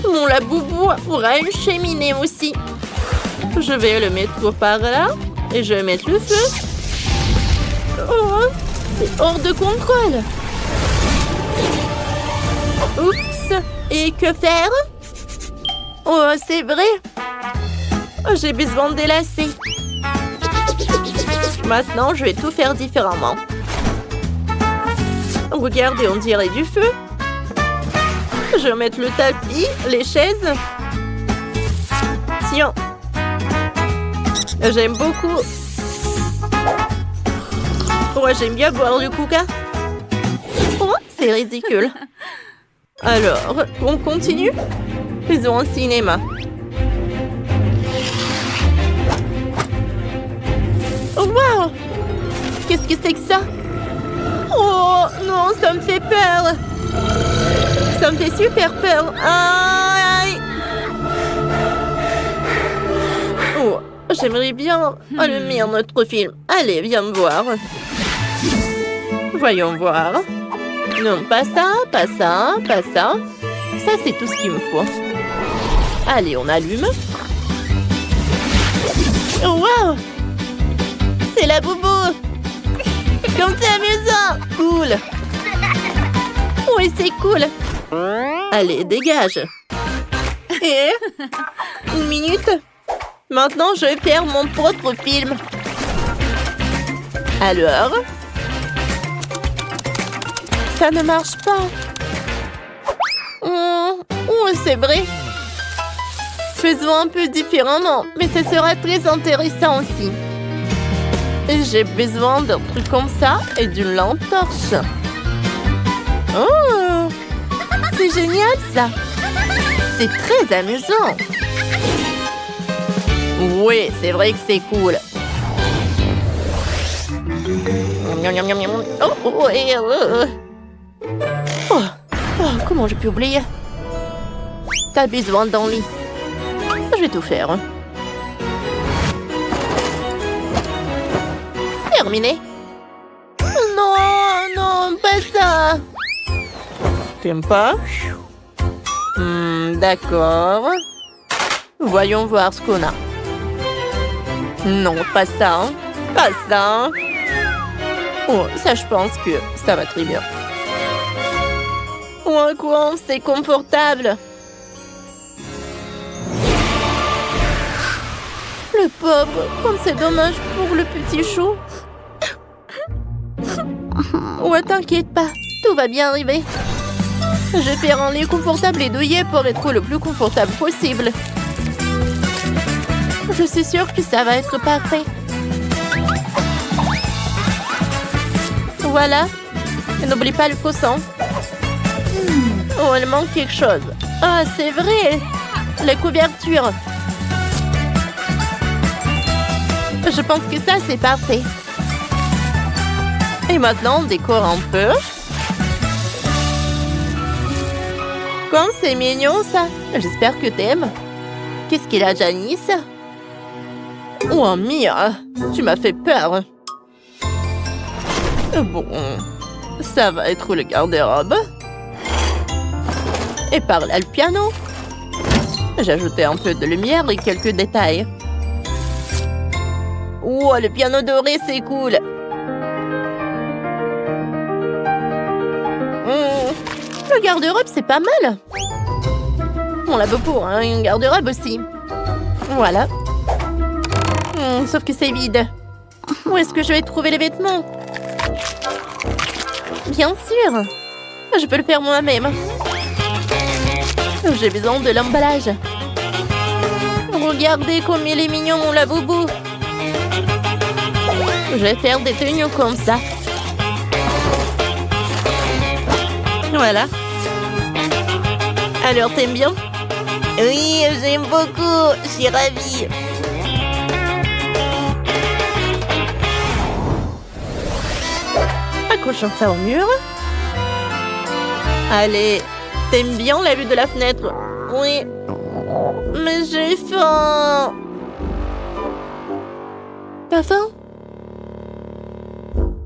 mon laboubou aura une cheminée aussi. Je vais le mettre par là et je vais mettre le feu. Oh, c'est hors de contrôle. Oups, et que faire? Oh, c'est vrai. J'ai besoin de délacer. Maintenant, je vais tout faire différemment. Regardez, on dirait du feu. Je vais mettre le tapis, les chaises. Tiens. J'aime beaucoup. Ouais, j'aime bien boire du coca. Oh, c'est ridicule. Alors, on continue? Ils ont un cinéma. Oh, wow! Qu'est-ce que c'est que ça? Oh, non, ça me fait peur. Ça me fait super peur. Aïe! Oh, j'aimerais bien allumer un autre film. Allez, viens me voir. Voyons voir. Non, pas ça, pas ça, pas ça. Ça, c'est tout ce qu'il me faut. Allez, on allume. Oh, wow! C'est la boubou! Comme c'est amusant! Cool! Oui, c'est cool! Allez, dégage! Et... une minute. Maintenant, je vais faire mon propre film. Alors... ça ne marche pas. Oh, c'est vrai. Faisons un peu différemment, mais ce sera très intéressant aussi. J'ai besoin d'un truc comme ça et d'une lampe torche. Oh, c'est génial ça. C'est très amusant. Oui, c'est vrai que c'est cool. Oh, comment j'ai pu oublier? T'as besoin d'un lit. Je vais tout faire. Terminé. Non, non, pas ça. T'aimes pas? D'accord. Voyons voir ce qu'on a. Non, pas ça. Pas ça. Oh, ça, je pense que ça va très bien. Oh, quoi, c'est confortable. Le pauvre, comme c'est dommage pour le petit chou. Ouais, t'inquiète pas, tout va bien arriver. Je vais faire un lit confortable et douillet pour être le plus confortable possible. Je suis sûre que ça va être parfait. Voilà. Et n'oublie pas le coussin. Oh, il manque quelque chose. Ah, c'est vrai. La couverture. Je pense que ça, c'est parfait. Et maintenant, on décore un peu. Comme c'est mignon, ça. J'espère que t'aimes. Qu'est-ce qu'il a, Janice? Oh, Mia, tu m'as fait peur. Bon, ça va être le garde-robe. Et par là, le piano. J'ai ajouté un peu de lumière et quelques détails. Oh, le piano doré, c'est cool. Le garde-robe, c'est pas mal. On l'a beaucoup, hein, une garde-robe aussi. Voilà. Sauf que c'est vide. Où est-ce que je vais trouver les vêtements? Bien sûr. Je peux le faire moi-même. J'ai besoin de l'emballage. Regardez comme il est mignon, mon laboubou. Je vais faire des tenues comme ça. Voilà. Alors, t'aimes bien? Oui, j'aime beaucoup. Je suis ravie. Accrochons ça au mur. Allez, t'aimes bien la vue de la fenêtre? Oui. Mais j'ai faim. Pas faim?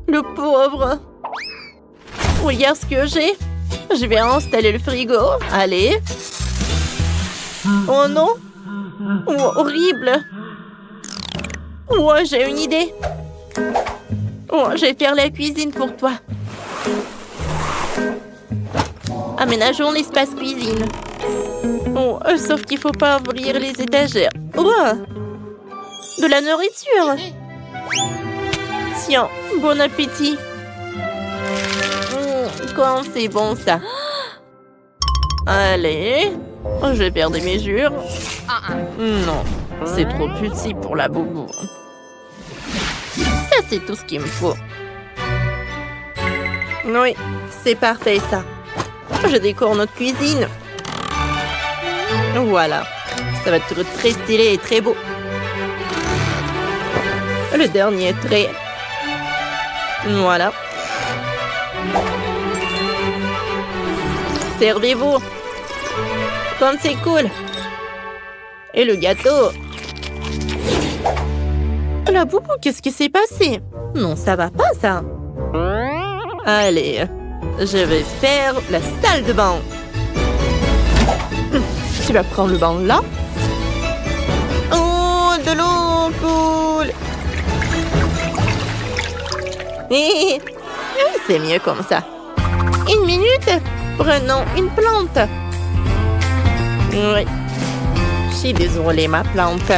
Le pauvre. Regarde ce que j'ai. Je vais installer le frigo. Allez. Oh non. Oh, horrible. Oh, j'ai une idée. Oh, je vais faire la cuisine pour toi. Aménageons l'espace cuisine. Oh, sauf qu'il faut pas ouvrir les étagères. Oh, de la nourriture. Tiens, bon appétit. Quand c'est bon ça. Allez, je vais perdre mes mesures. Non, c'est trop petit pour la boubou. Ça, c'est tout ce qu'il me faut. Oui, c'est parfait, ça. Je décore notre cuisine. Voilà, ça va être très stylé et très beau. Le dernier trait. Voilà. Servez-vous. Comme c'est cool. Et le gâteau. La boubou, qu'est-ce qui s'est passé? Non, ça va pas, ça. Allez, je vais faire la salle de bain. Tu vas prendre le bain là. Oh, de l'eau cool. C'est mieux comme ça. Une minute. Prenons une plante. Oui. Je suis désolée, ma plante.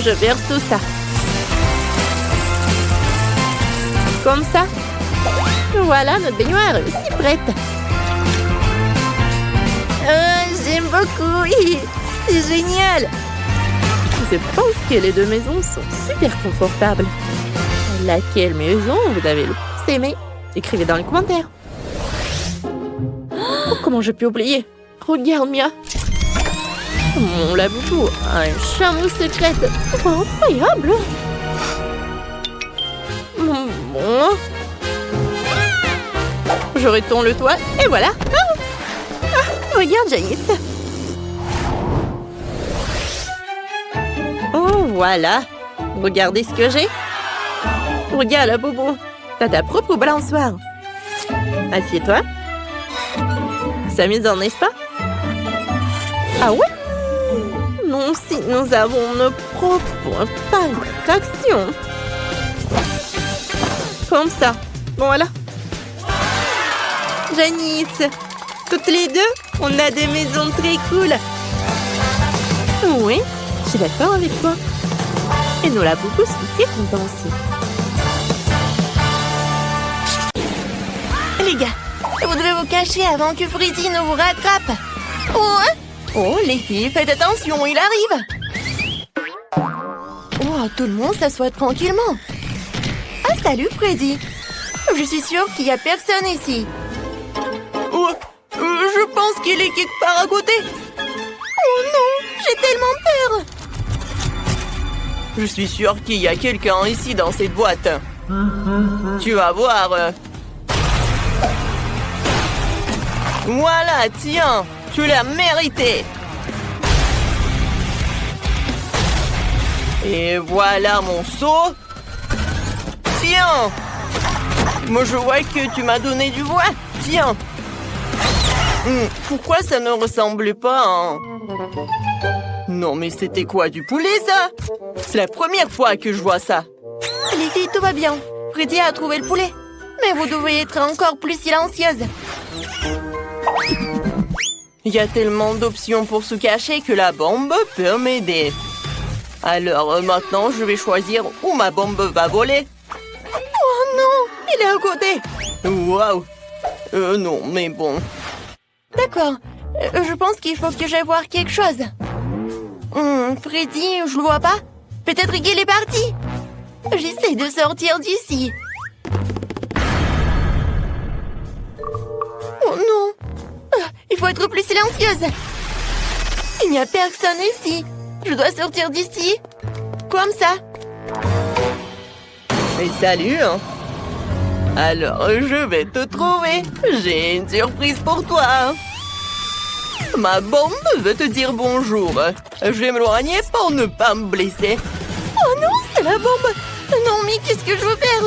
Je verse tout ça. Comme ça. Voilà, notre baignoire est aussi prête. J'aime beaucoup. C'est génial. Je pense que les deux maisons sont super confortables. Laquelle maison vous avez le plus aimé? Écrivez dans les commentaires. Oh, comment je peux oublier? Regarde, Mia. Mon laboubou a un chameau secret. Oh, incroyable. Bon. Je retourne le toit et voilà. Regarde, Jaïs. Oh, voilà. Regardez ce que j'ai. Regarde, la bobo. T'as ta propre balançoire. Assieds-toi. C'est amusant, n'est-ce pas? Ah ouais? Non, si nous avons nos propres parcs d'attraction. Comme ça. Bon, voilà. Janice, toutes les deux, on a des maisons très cool. Oui, je suis d'accord avec toi. Et nous, la boubou, sont très contents aussi. Les gars, vous devez vous cacher avant que Freddy ne vous rattrape. Oh, les filles, faites attention, il arrive. Oh, tout le monde s'assoit tranquillement. Ah, salut Freddy. Je suis sûre qu'il n'y a personne ici. Oh, je pense qu'il est quelque part à côté. Oh non, j'ai tellement peur. Je suis sûr qu'il y a quelqu'un ici dans cette boîte. Tu vas voir. Voilà, tiens, tu l'as mérité. Et voilà mon seau. Tiens. Moi, je vois que tu m'as donné du bois. Tiens. Pourquoi ça ne ressemblait pas à... Non, mais c'était quoi, du poulet, ça? C'est la première fois que je vois ça. Les filles, tout va bien. Freddy a trouvé le poulet. Mais vous devez être encore plus silencieuse. Il y a tellement d'options pour se cacher que la bombe peut m'aider. Alors maintenant, je vais choisir où ma bombe va voler. Oh non, il est à côté. Waouh. Non, mais bon. D'accord. Je pense qu'il faut que j'aille voir quelque chose. Freddy, je le vois pas. Peut-être qu'il est parti. J'essaie de sortir d'ici. Oh non. Il faut être plus silencieuse. Il n'y a personne ici. Je dois sortir d'ici. Comme ça. Mais salut, hein. Alors, je vais te trouver. J'ai une surprise pour toi. Ma bombe veut te dire bonjour. Je vais m'éloigner pour ne pas me blesser. Oh non, c'est la bombe. Non, mais qu'est-ce que je veux faire?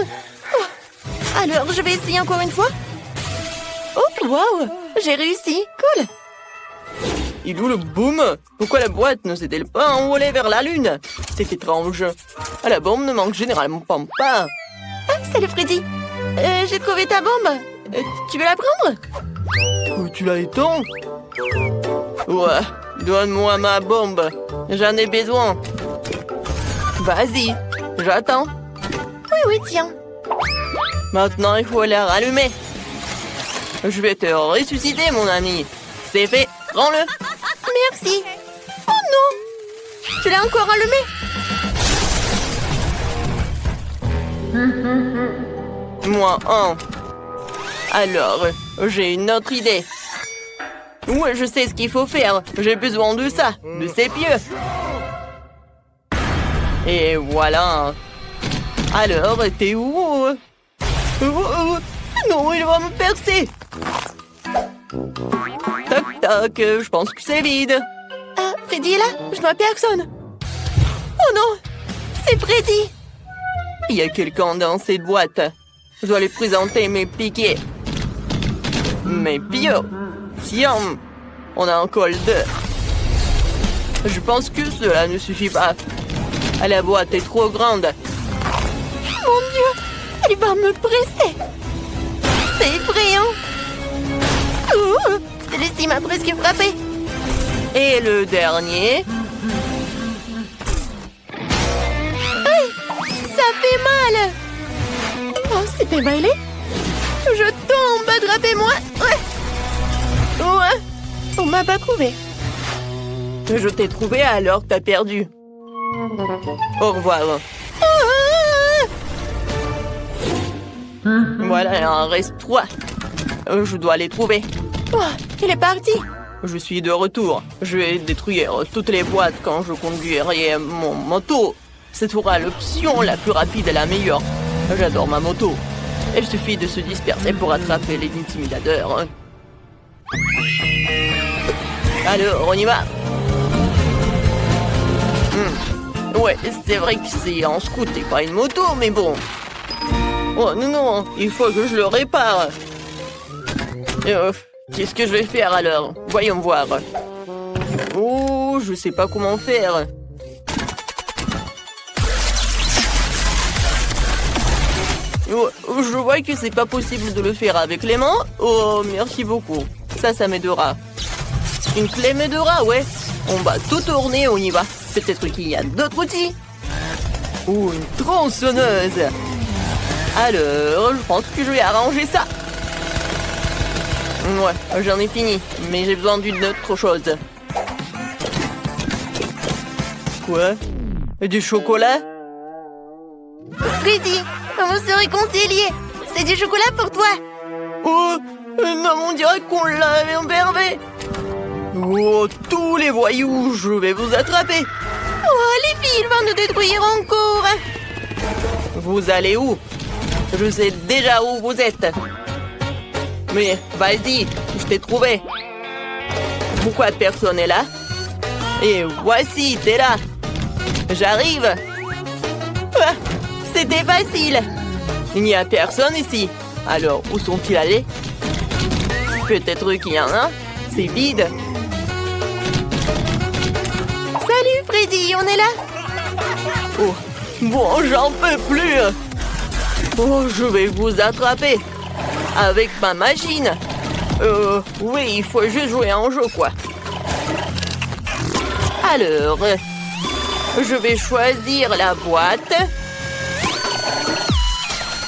Alors, je vais essayer encore une fois. Oh, waouh. J'ai réussi. Cool. Il est où le boom? Pourquoi la boîte ne s'est-elle pas envolée vers la lune? C'est étrange. La bombe ne manque généralement pas. Ah, salut Freddy. J'ai trouvé ta bombe. Tu veux la prendre? Où tu l'as éteint? Ouais, donne-moi ma bombe. J'en ai besoin. Vas-y, j'attends. Oui, tiens. Maintenant, il faut la rallumer. Je vais te ressusciter, mon ami. C'est fait, prends-le. Merci. Oh non! Tu l'as encore allumé? Moi, un. Alors, j'ai une autre idée. Ouais, je sais ce qu'il faut faire. J'ai besoin de ça, de ces pieux. Et voilà. Alors, t'es où? Non, il va me percer. Toc, toc, je pense que c'est vide. Ah, Freddy est là? Je vois personne. Oh non! C'est Freddy! Il y a quelqu'un dans cette boîte. Je dois lui présenter mes piquets. Mes pieux. Tiens, on a un col d'œuf. Je pense que cela ne suffit pas. La boîte est trop grande. Mon Dieu! Il va me presser! C'est effrayant! Ouh, celui-ci m'a presque frappé! Et le dernier. Ça fait mal! Oh, c'est emballé! Je tombe! Attrapez-moi! Ouais! On m'a pas trouvé. Je t'ai trouvé alors t'as perdu. Au revoir. Voilà, il en reste 3. Je dois les trouver. Oh, il est parti! Je suis de retour. Je vais détruire toutes les boîtes quand je conduirai mon moto. C'est sera l'option la plus rapide et la meilleure. J'adore ma moto. Il suffit de se disperser pour attraper les intimidateurs. Alors, on y va. Ouais, c'est vrai que c'est un scoot et pas une moto, mais bon. Oh non, non, il faut que je le répare. Qu'est-ce que je vais faire alors? Voyons voir. Oh, je sais pas comment faire. Oh, je vois que c'est pas possible de le faire avec les mains. Oh, merci beaucoup. Ça m'aidera. Une clé m'aidera, ouais. On va tout tourner, on y va. Peut-être qu'il y a d'autres outils. Ou une tronçonneuse. Alors, je pense que je vais arranger ça. Ouais, j'en ai fini, mais j'ai besoin d'une autre chose. Quoi? Du chocolat? Freddy, on se réconcilie! C'est du chocolat pour toi! Oh, non, on dirait qu'on l'avait embervé. Oh, tous les voyous, je vais vous attraper. Oh, les filles vont nous détruire encore! Vous allez où? Je sais déjà où vous êtes. Mais vas-y, je t'ai trouvé. Pourquoi personne n'est là? Et voici, t'es là. J'arrive. Ah, c'était facile. Il n'y a personne ici. Alors, où sont-ils allés? Peut-être qu'il y en a. C'est vide. Salut Freddy, on est là? Oh, bon, j'en peux plus. Oh, je vais vous attraper. Avec ma machine. Oui, il faut juste jouer à un jeu, quoi. Alors, je vais choisir la boîte.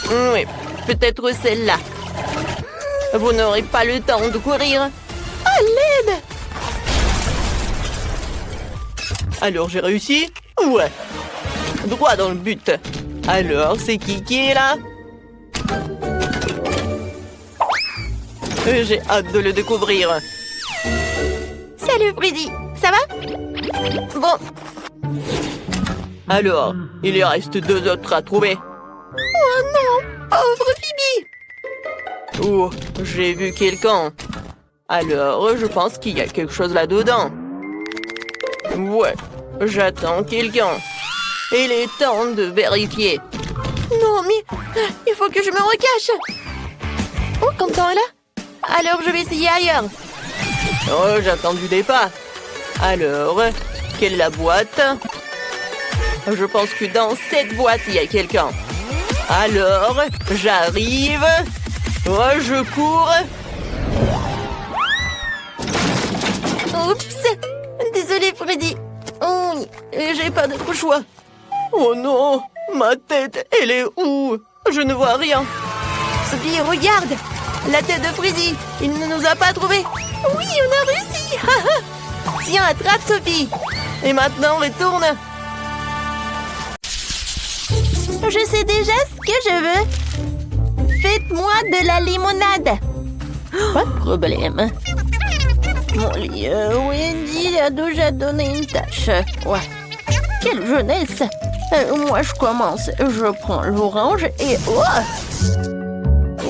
Oui, peut-être celle-là. Vous n'aurez pas le temps de courir. Oh, l'aide! Alors, j'ai réussi? Ouais. Droit dans le but. Alors, c'est qui est là? J'ai hâte de le découvrir. Salut Freddy, ça va? Bon. Alors, il y reste 2 autres à trouver. Oh non, pauvre Phoebe! Oh, j'ai vu quelqu'un. Alors, je pense qu'il y a quelque chose là-dedans. Ouais, j'attends quelqu'un. Il est temps de vérifier. Non, mais il faut que je me recache. Oh, Quentin est là? Alors, je vais essayer ailleurs. Oh, j'attends du départ. Alors, quelle est la boîte? Je pense que dans cette boîte, il y a quelqu'un. Alors, j'arrive. Oh, je cours. Oups! Désolée, Freddy. Oh, j'ai pas d'autre choix. Oh non, ma tête, elle est où? Je ne vois rien. Sophie, regarde! La tête de Freddy. Il ne nous a pas trouvés. Oui, on a réussi. Tiens, attrape, Sophie. Et maintenant, retourne. Je sais déjà ce que je veux. Faites-moi de la limonade. Pas de problème. Mon lit, Wendy a déjà donné une tâche. Ouais. Quelle jeunesse. Moi, je commence. Je prends l'orange et... Oh,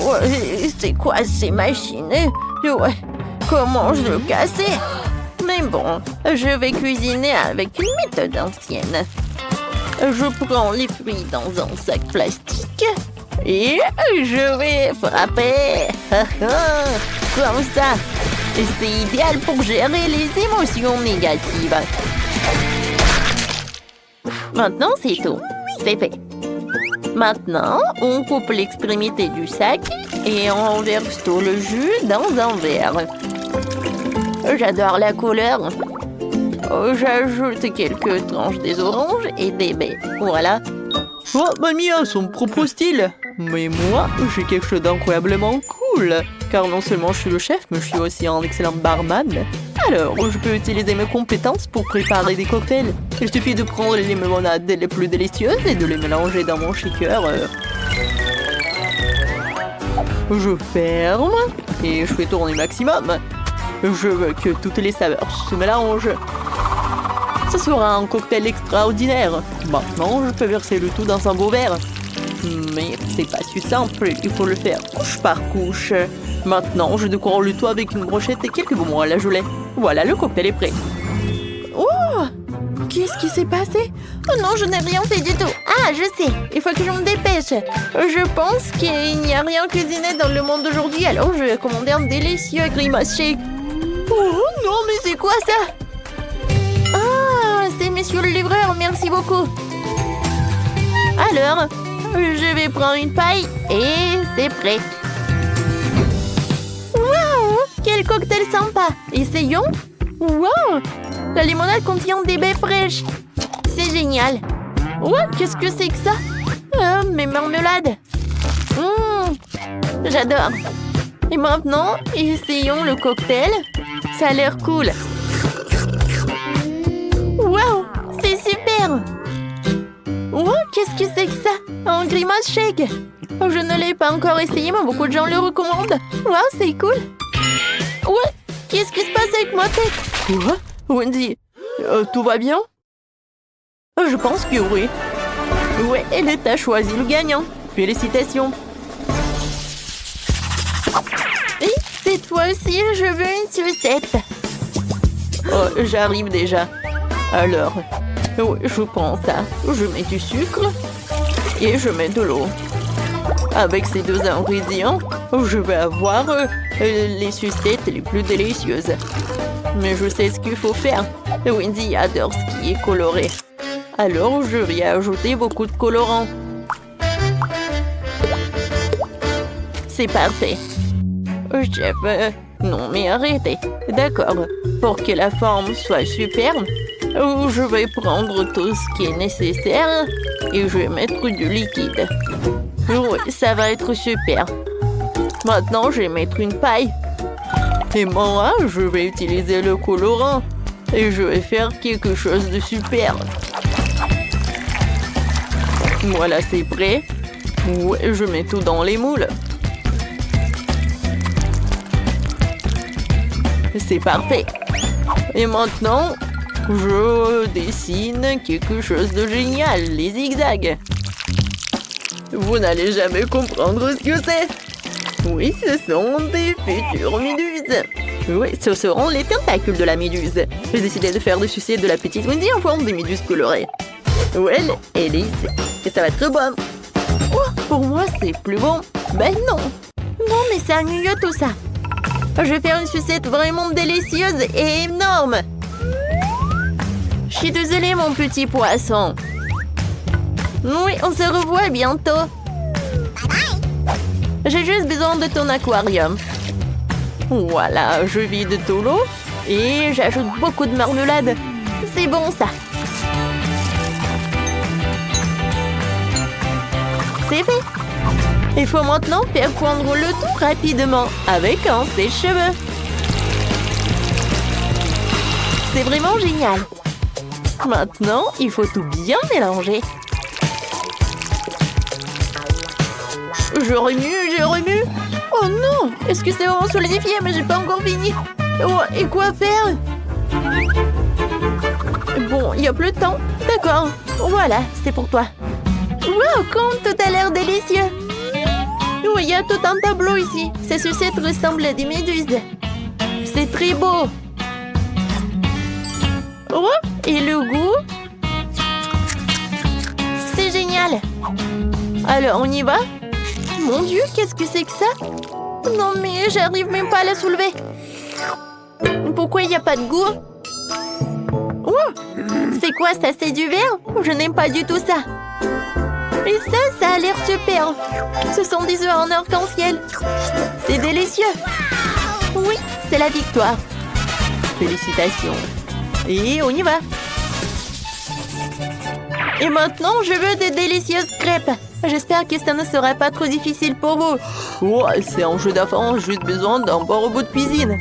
ouais, c'est quoi ces machines? Ouais. Comment je le casser? Mais bon, je vais cuisiner avec une méthode ancienne. Je prends les fruits dans un sac plastique et je vais frapper. Comme ça. C'est idéal pour gérer les émotions négatives. Maintenant, c'est tout. C'est fait. Maintenant, on coupe l'extrémité du sac et on verse tout le jus dans un verre. J'adore la couleur. J'ajoute quelques tranches des oranges et des baies. Voilà. Oh, mamie a son propre style. Mais moi, j'ai quelque chose d'incroyablement cool. Car non seulement je suis le chef, mais je suis aussi un excellent barman. Alors, je peux utiliser mes compétences pour préparer des cocktails. Il suffit de prendre les limonades les plus délicieuses et de les mélanger dans mon shaker. Je ferme et je fais tourner maximum. Je veux que toutes les saveurs se mélangent. Ce sera un cocktail extraordinaire. Maintenant, je peux verser le tout dans un beau verre. Mais c'est pas si simple, il faut le faire couche par couche. Maintenant, je décore le tout avec une brochette et quelques bonbons à la gelée. Voilà, le cocktail est prêt. Oh! Qu'est-ce qui s'est passé? Oh non, je n'ai rien fait du tout. Ah, je sais, il faut que je me dépêche. Je pense qu'il n'y a rien cuisiné dans le monde d'aujourd'hui, alors je vais commander un délicieux grimace shake. Oh non, mais c'est quoi ça? Ah, c'est monsieur le livreur, merci beaucoup. Alors, je vais prendre une paille et c'est prêt. Waouh, quel cocktail sympa. Essayons. Waouh, la limonade contient des baies fraîches. C'est génial. Ouais, qu'est-ce que c'est que ça? Ah, mes marmelades. J'adore. Et maintenant, essayons le cocktail. Ça a l'air cool. Waouh, c'est super. Oh, qu'est-ce que c'est que ça? Un grimace shake. Je ne l'ai pas encore essayé, mais beaucoup de gens le recommandent. Waouh, c'est cool. Ouais, qu'est-ce qui se passe avec ma tête? Quoi? Wendy, tout va bien? Je pense que oui. Ouais, elle t'a choisi le gagnant. Félicitations. Et cette fois-ci, je veux une sucette. Oh, j'arrive déjà. Alors, oui, je prends ça. Je mets du sucre et je mets de l'eau. Avec ces deux ingrédients, je vais avoir les sucettes les plus délicieuses. Mais je sais ce qu'il faut faire. Wendy adore ce qui est coloré. Alors, je vais ajouter beaucoup de colorants. C'est parfait. Chef, non mais arrêtez. D'accord, pour que la forme soit superbe, je vais prendre tout ce qui est nécessaire et je vais mettre du liquide. Oui, ça va être super. Maintenant, je vais mettre une paille. Et moi, je vais utiliser le colorant et je vais faire quelque chose de super. Voilà, c'est prêt. Ouais, je mets tout dans les moules. C'est parfait. Et maintenant, je dessine quelque chose de génial, les zigzags. Vous n'allez jamais comprendre ce que c'est. Oui, ce sont des futures méduses. Oui, ce seront les tentacules de la méduse. J'ai décidé de faire des sucettes de la petite Wendy en forme de méduse colorée. Well, elle est ici. Et ça va être bon. Oh, pour moi, c'est plus bon. Ben non. Non, mais c'est ennuyeux tout ça. Je vais faire une sucette vraiment délicieuse et énorme. Je suis désolée, mon petit poisson. Oui, on se revoit bientôt. J'ai juste besoin de ton aquarium. Voilà, je vide tout l'eau et j'ajoute beaucoup de marmelade. C'est bon, ça. C'est fait. Il faut maintenant faire fondre le tout rapidement avec un sèche-cheveux. C'est vraiment génial. Maintenant, il faut tout bien mélanger. Je remue. Oh non! Est-ce que c'est vraiment solidifié? Mais j'ai pas encore fini. Oh, et quoi faire? Bon, il n'y a plus de temps. D'accord. Voilà, c'est pour toi. Wow, comme tout a l'air délicieux. Oui, il y a tout un tableau ici. Ces sucettes ressemblent à des méduses. C'est très beau. Oh, et le goût? C'est génial. Alors, on y va? Mon Dieu, qu'est-ce que c'est que ça? Non, mais j'arrive même pas à la soulever. Pourquoi il n'y a pas de goût? Oh, c'est quoi ça? C'est du verre? Je n'aime pas du tout ça. Et ça a l'air super. Ce sont des œufs en arc-en-ciel. C'est délicieux. Oui, c'est la victoire. Félicitations. Et on y va. Et maintenant, je veux des délicieuses crêpes. J'espère que ça ne sera pas trop difficile pour vous. Ouais, c'est un jeu d'enfant, juste besoin d'un bon robot de cuisine.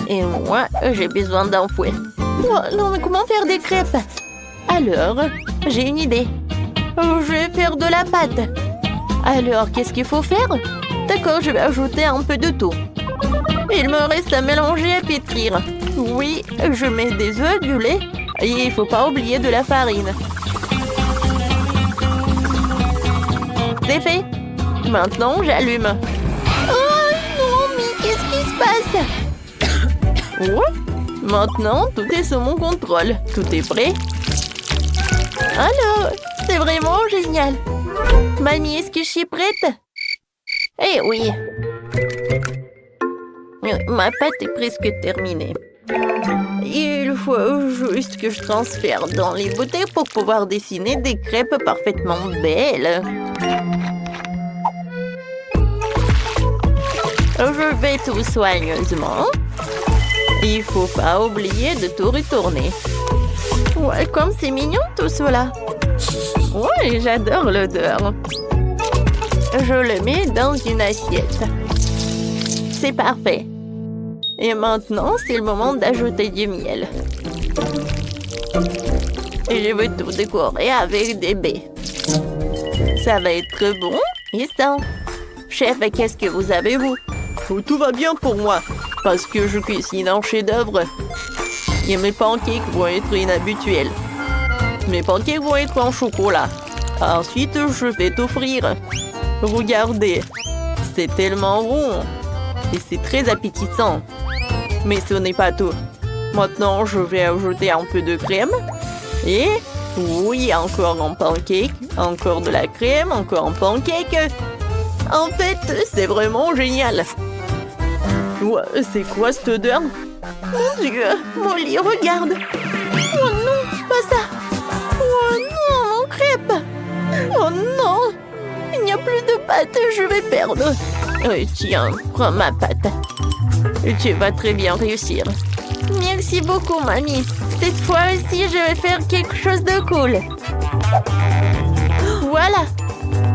Et moi, j'ai besoin d'un fouet. Oh, non, mais comment faire des crêpes? Alors, j'ai une idée. Je vais faire de la pâte. Alors, qu'est-ce qu'il faut faire? D'accord, je vais ajouter un peu de tout. Il me reste à mélanger et pétrir. Oui, je mets des œufs, du lait. Et il ne faut pas oublier de la farine. C'est fait. Maintenant, j'allume. Oh non, mais qu'est-ce qui se passe? Ouais. Maintenant, tout est sous mon contrôle. Tout est prêt. Alors, c'est vraiment génial. Mamie, est-ce que je suis prête? Eh oui. Ma pâte est presque terminée. Il faut juste que je transfère dans les bouteilles pour pouvoir dessiner des crêpes parfaitement belles. Je vais tout soigneusement. Il faut pas oublier de tout retourner. Ouais, comme c'est mignon tout cela. Ouais, j'adore l'odeur. Je le mets dans une assiette. C'est parfait. Et maintenant, c'est le moment d'ajouter du miel. Et je vais tout décorer avec des baies. Ça va être bon et ça. Chef, qu'est-ce que vous avez, vous? Tout va bien pour moi, parce que je cuisine un chef-d'œuvre. Et mes pancakes vont être inhabituels. Mes pancakes vont être en chocolat. Ensuite, je vais tout frire. Regardez, c'est tellement rond. Et c'est très appétissant. Mais ce n'est pas tout. Maintenant, je vais ajouter un peu de crème. Et oui, encore un pancake. Encore de la crème, encore un pancake. En fait, c'est vraiment génial. Ouais, c'est quoi cette odeur? Mon Dieu, Molly, regarde. Oh non, pas ça. Oh non, mon crêpe. Oh non, il n'y a plus de pâte, je vais perdre. Tiens, prends ma pâte. Tu vas très bien réussir. Merci beaucoup, mamie. Cette fois aussi, je vais faire quelque chose de cool. Voilà.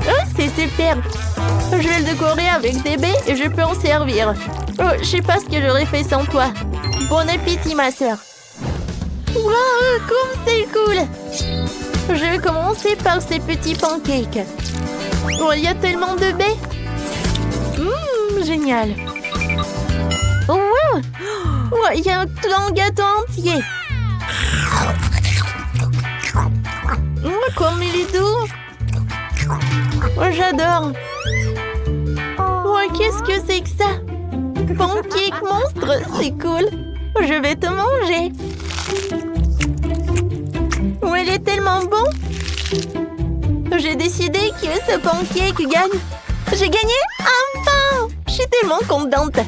Oh, c'est super. Je vais le décorer avec des baies et je peux en servir. Oh, je sais pas ce que j'aurais fait sans toi. Bon appétit, ma sœur. Wow, comme c'est cool. Je vais commencer par ces petits pancakes. Oh, il y a tellement de baies. Génial. Oh, wow. Oh, il y a un gâteau entier. Oh, comme il est doux. Oh, j'adore. Oh, qu'est-ce que c'est que ça? Pancake monstre, c'est cool. Je vais te manger. Oh, il est tellement bon. J'ai décidé que ce pancake gagne. J'ai gagné! Enfin! Je suis tellement contente.